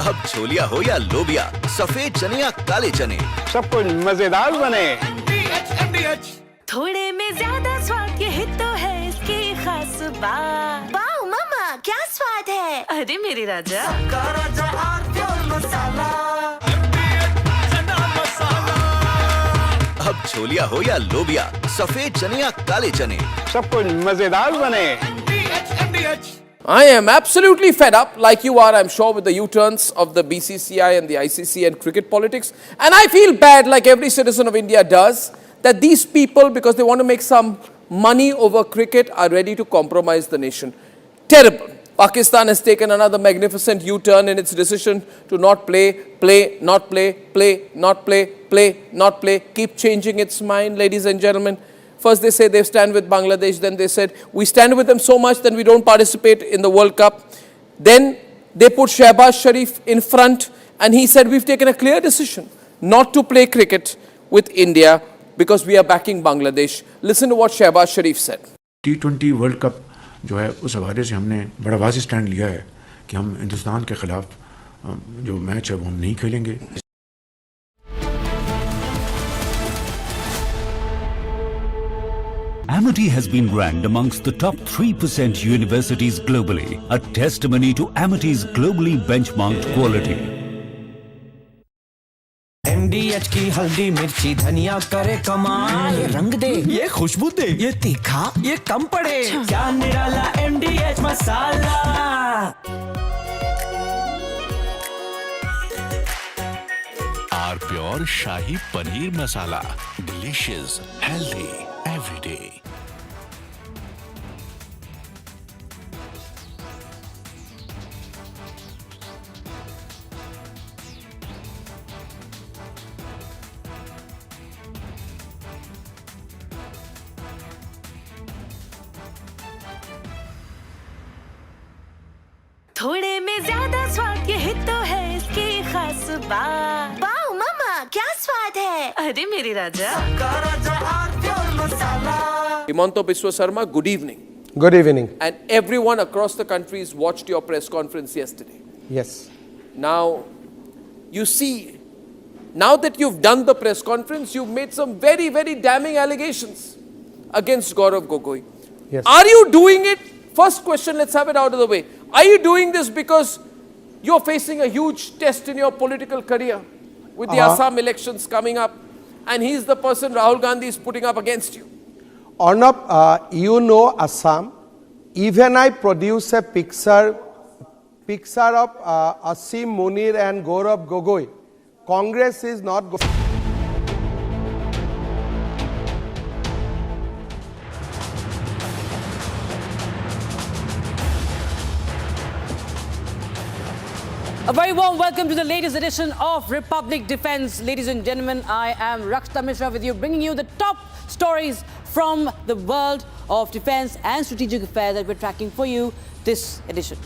अब छोलिया हो या लोबिया, सफेद चने या काले चने, सब कुछ मजेदार बने। थोड़े में ज्यादा स्वाद ये तो है इसकी खास बात। वाओ मामा, क्या स्वाद है? अरे मेरे राजा, अब छोलिया हो या लोबिया, सफेद चने या काले चने, सब कुछ मजेदार बने। I am absolutely fed up, like you are, I'm sure, with the U-turns of the BCCI and the ICC and cricket politics. And I feel bad, like every citizen of India does, that these people, because they want to make some money over cricket, are ready to compromise the nation. Terrible. Pakistan has taken another magnificent U-turn in its decision to not play, not play, keep changing its mind, ladies and gentlemen. First they say they stand with Bangladesh, then they said we stand with them so much that we don't participate in the World Cup. Then they put Shehbaz Sharif in front and he said we've taken a clear decision not to play cricket with India because we are backing Bangladesh. Listen to what Shehbaz Sharif said. T20 World Cup जो है उस हवाले से हमने बड़ा वाज़ेह stand लिया है कि हम हिंदुस्तान के खिलाफ जो मैच है वो हम नहीं खेलेंगे. Amity has been ranked amongst the top 3% universities globally, a testimony to Amity's globally benchmarked quality. MDH की हल्दी मिर्ची धनिया करे कमाल, ये रंग दे, ये खुशबू दे, ये तीखा, ये कम पड़े, क्या निराला MDH मसाला. R Pure शाही पनीर मसाला, delicious, healthy, every day. थोड़े में ज्यादा स्वाद ये तो है इसकी खास बात। वाओ मामा, क्या स्वाद है? अरे मेरे राजा, Himanta Biswa Sarma, good evening. Good evening. And everyone across the country has watched your press conference yesterday. Yes. Now, you see, now that you've done the press conference, you've made some very, very damning allegations against Gaurav Gogoi. Yes. Are you doing it? First question, let's have it out of the way. Are you doing this because you're facing a huge test in your political career with the Assam elections coming up, and he's the person Rahul Gandhi is putting up against you? Arnab, you know Assam. Even I produce a picture of Asim Munir and Gaurav Gogoi. Congress is not going. A very warm welcome to the latest edition of Republic Defense. Ladies and gentlemen, I am Vikram Misri with you, bringing you the top stories from the world of defense and strategic affairs that we're tracking for you this edition.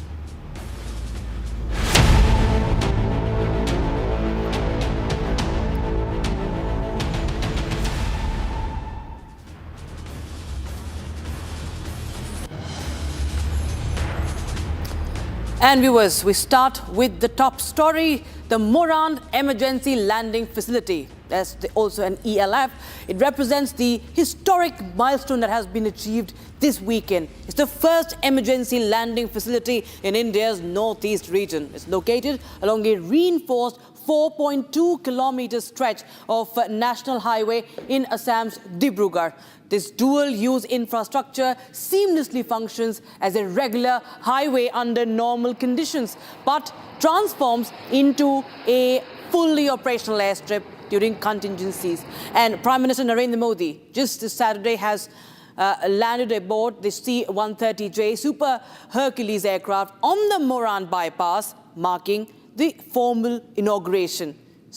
And viewers, we start with the top story, the Moran Emergency Landing Facility. That's also an ELF. It represents the historic milestone that has been achieved this weekend. It's the first emergency landing facility in India's northeast region. It's located along a reinforced 4.2 kilometer stretch of national highway in Assam's Dibrugarh. This dual-use infrastructure seamlessly functions as a regular highway under normal conditions, but transforms into a fully operational airstrip during contingencies. And Prime Minister Narendra Modi, just this Saturday, has landed aboard the C-130J Super Hercules aircraft on the Moran bypass, marking the formal inauguration.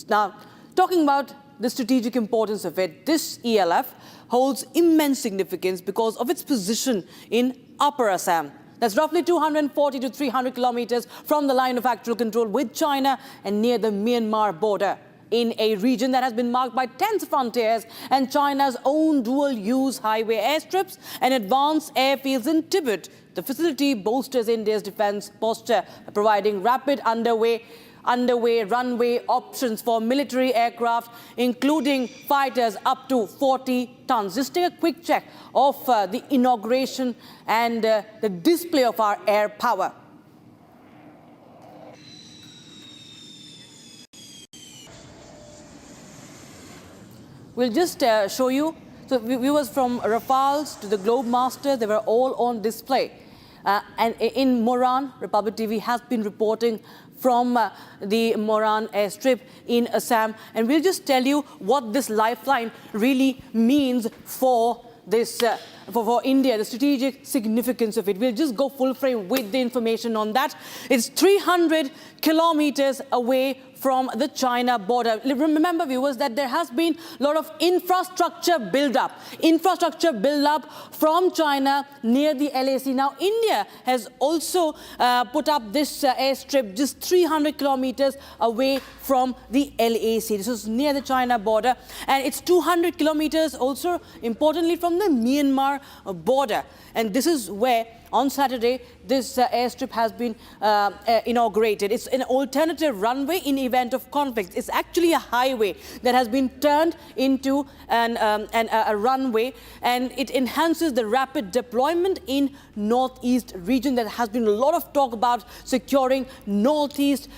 Now, talking about the strategic importance of it, this ELF holds immense significance because of its position in Upper Assam. That's roughly 240 to 300 kilometers from the line of actual control with China and near the Myanmar border, in a region that has been marked by tense frontiers and China's own dual-use highway airstrips and advanced airfields in Tibet. The facility bolsters India's defense posture, providing rapid underway runway options for military aircraft, including fighters up to 40 tons. Just take a quick check of the inauguration and the display of our air power. We'll just show you. So viewers, from Rafales to the Globe Masters, they were all on display. And in Moran, Republic TV has been reporting from the Moran airstrip in Assam. And we'll just tell you what this lifeline really means for this, for India, the strategic significance of it. We'll just go full frame with the information on that. It's 300 kilometers away from the China border. Remember, viewers, that there has been a lot of infrastructure build-up from China near the LAC. Now, India has also put up this airstrip just 300 kilometers away from the LAC. This is near the China border, and it's 200 kilometers also, importantly, from the Myanmar border. And this is where, on Saturday, this airstrip has been inaugurated. It's an alternative runway in event of conflict. It's actually a highway that has been turned into a runway, and it enhances the rapid deployment in northeast region. There has been a lot of talk about securing northeast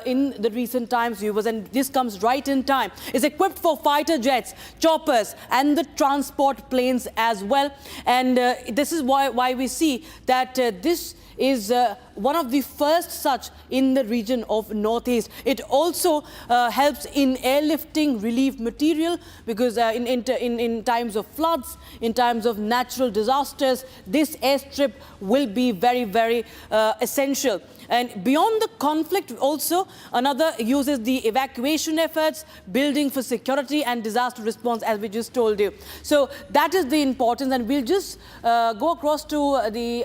in the recent times, viewers, and this comes right in time. It's equipped for fighter jets, choppers, and the transport planes as well. And this is why we see that this is one of the first such in the region of Northeast. It also helps in airlifting relief material, because in times of floods, in times of natural disasters, this airstrip will be very, very essential. And beyond the conflict also, another uses the evacuation efforts, building for security and disaster response, as we just told you. So that is the importance, and we'll just go across to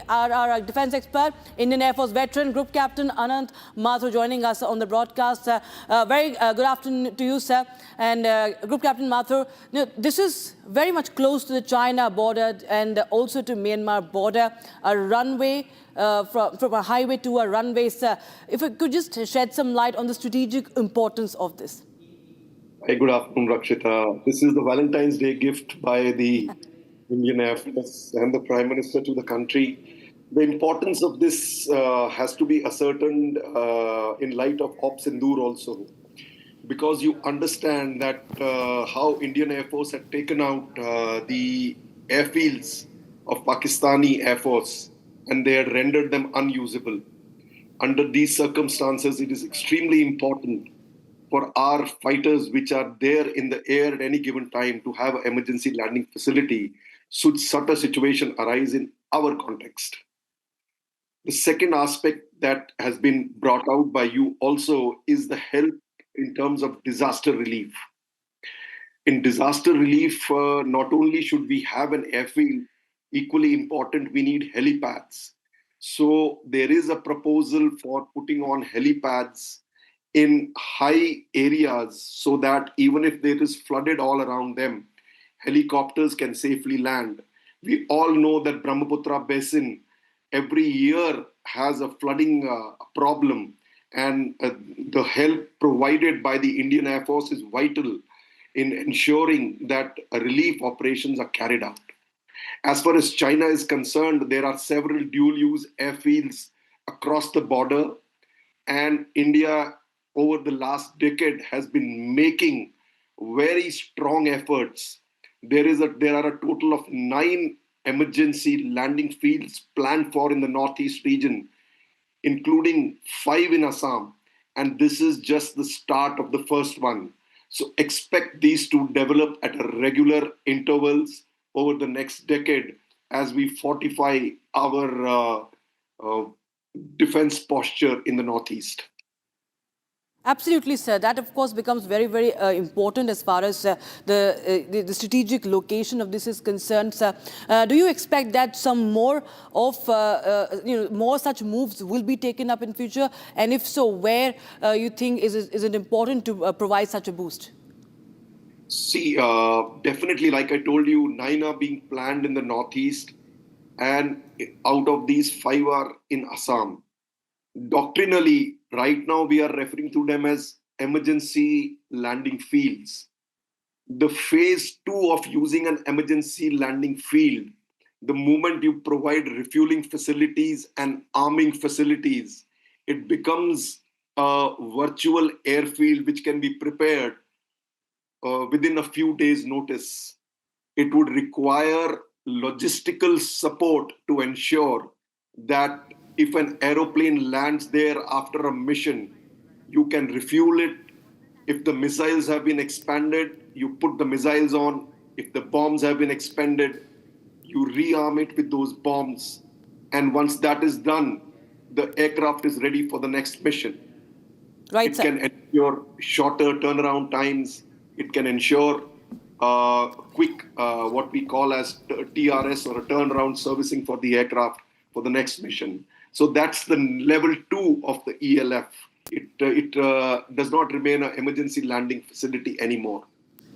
our defense expert, Indian Air Force veteran, Group Captain Anant Mathur, joining us on the broadcast. Very good afternoon to you, sir. And Group Captain Mathur, this is very much close to the China border and also to Myanmar border, a runway from a highway to a runway. Sir, if you could just shed some light on the strategic importance of this. Hey, good afternoon, Rakshita. This is the Valentine's Day gift by the Indian Air Force and the Prime Minister to the country. The importance of this has to be ascertained in light of Op Sindoor also, because you understand that how Indian Air Force had taken out the airfields of Pakistani Air Force and they had rendered them unusable. Under these circumstances, it is extremely important for our fighters which are there in the air at any given time to have an emergency landing facility should such a situation arise in our context. The second aspect that has been brought out by you also is the help in terms of disaster relief. In disaster relief, not only should we have an airfield, equally important, we need helipads. So there is a proposal for putting on helipads in high areas so that even if there is flooded all around them, helicopters can safely land. We all know that Brahmaputra Basin every year has a flooding problem, and the help provided by the Indian Air Force is vital in ensuring that relief operations are carried out. As far as China is concerned, there are several dual-use airfields across the border, and India over the last decade has been making very strong efforts. There are a total of 9 emergency landing fields planned for in the Northeast region, including 5 in Assam. And this is just the start of the first one. So expect these to develop at regular intervals over the next decade as we fortify our defense posture in the Northeast. Absolutely, sir. That, of course, becomes very, very important as far as the strategic location of this is concerned, sir. Do you expect that some more of, more such moves will be taken up in future? And if so, where you think is it important to provide such a boost? See, definitely, like I told you, 9 are being planned in the Northeast, and out of these 5 are in Assam. Doctrinally, right now we are referring to them as emergency landing fields. The phase 2 of using an emergency landing field, the moment you provide refueling facilities and arming facilities, it becomes a virtual airfield which can be prepared within a few days' notice. It would require logistical support to ensure that if an aeroplane lands there after a mission, you can refuel it. If the missiles have been expanded, you put the missiles on. If the bombs have been expended, you rearm it with those bombs. And once that is done, the aircraft is ready for the next mission. Right, it can ensure shorter turnaround times. It can ensure quick, what we call as TRS, or a turnaround servicing for the aircraft for the next mission. So that's the level 2 of the ELF. It does not remain an emergency landing facility anymore.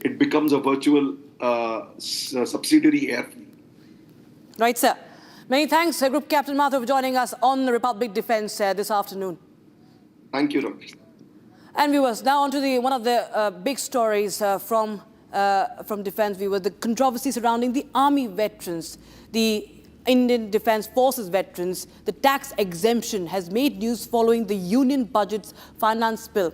It becomes a virtual subsidiary airfield. Right, sir. Many thanks, Group Captain Mathur, for joining us on the Republic Defence this afternoon. Thank you, Ramesh. And viewers, now on to one of the big stories from defence viewers, the controversy surrounding the Army veterans, the Indian Defence Forces veterans. The tax exemption has made news following the Union Budget's finance bill.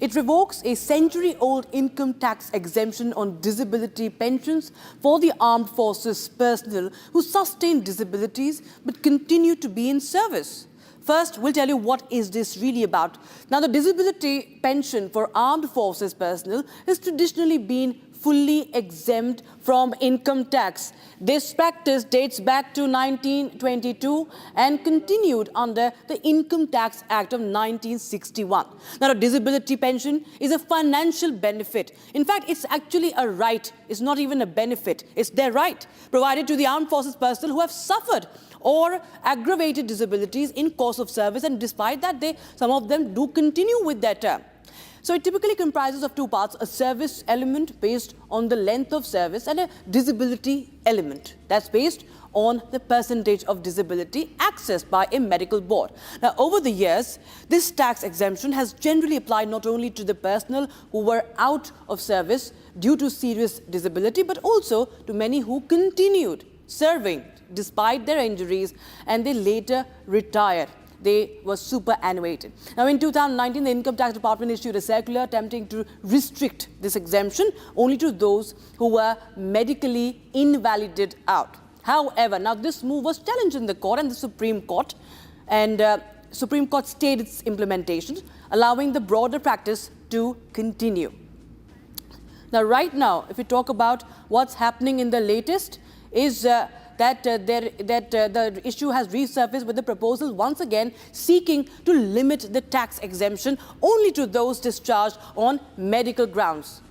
It revokes a century-old income tax exemption on disability pensions for the armed forces personnel who sustain disabilities but continue to be in service. First, we'll tell you what is this really about. Now, the disability pension for armed forces personnel has traditionally been fully exempt from income tax. This practice dates back to 1922 and continued under the Income Tax Act of 1961. Now, a disability pension is a financial benefit. In fact, it's actually a right. It's not even a benefit. It's their right, provided to the armed forces personnel who have suffered or aggravated disabilities in course of service, and despite that, some of them do continue with that term. So it typically comprises of 2 parts, a service element based on the length of service and a disability element that's based on the percentage of disability accessed by a medical board. Now, over the years, this tax exemption has generally applied not only to the personnel who were out of service due to serious disability, but also to many who continued serving despite their injuries, and they later retired. They were superannuated. Now, in 2019, the Income Tax Department issued a circular attempting to restrict this exemption only to those who were medically invalided out. However, now this move was challenged in the court and the Supreme Court, and Supreme Court stayed its implementation, allowing the broader practice to continue. Now, right now, if we talk about what's happening in the latest, is that the issue has resurfaced with the proposal once again seeking to limit the tax exemption only to those discharged on medical grounds.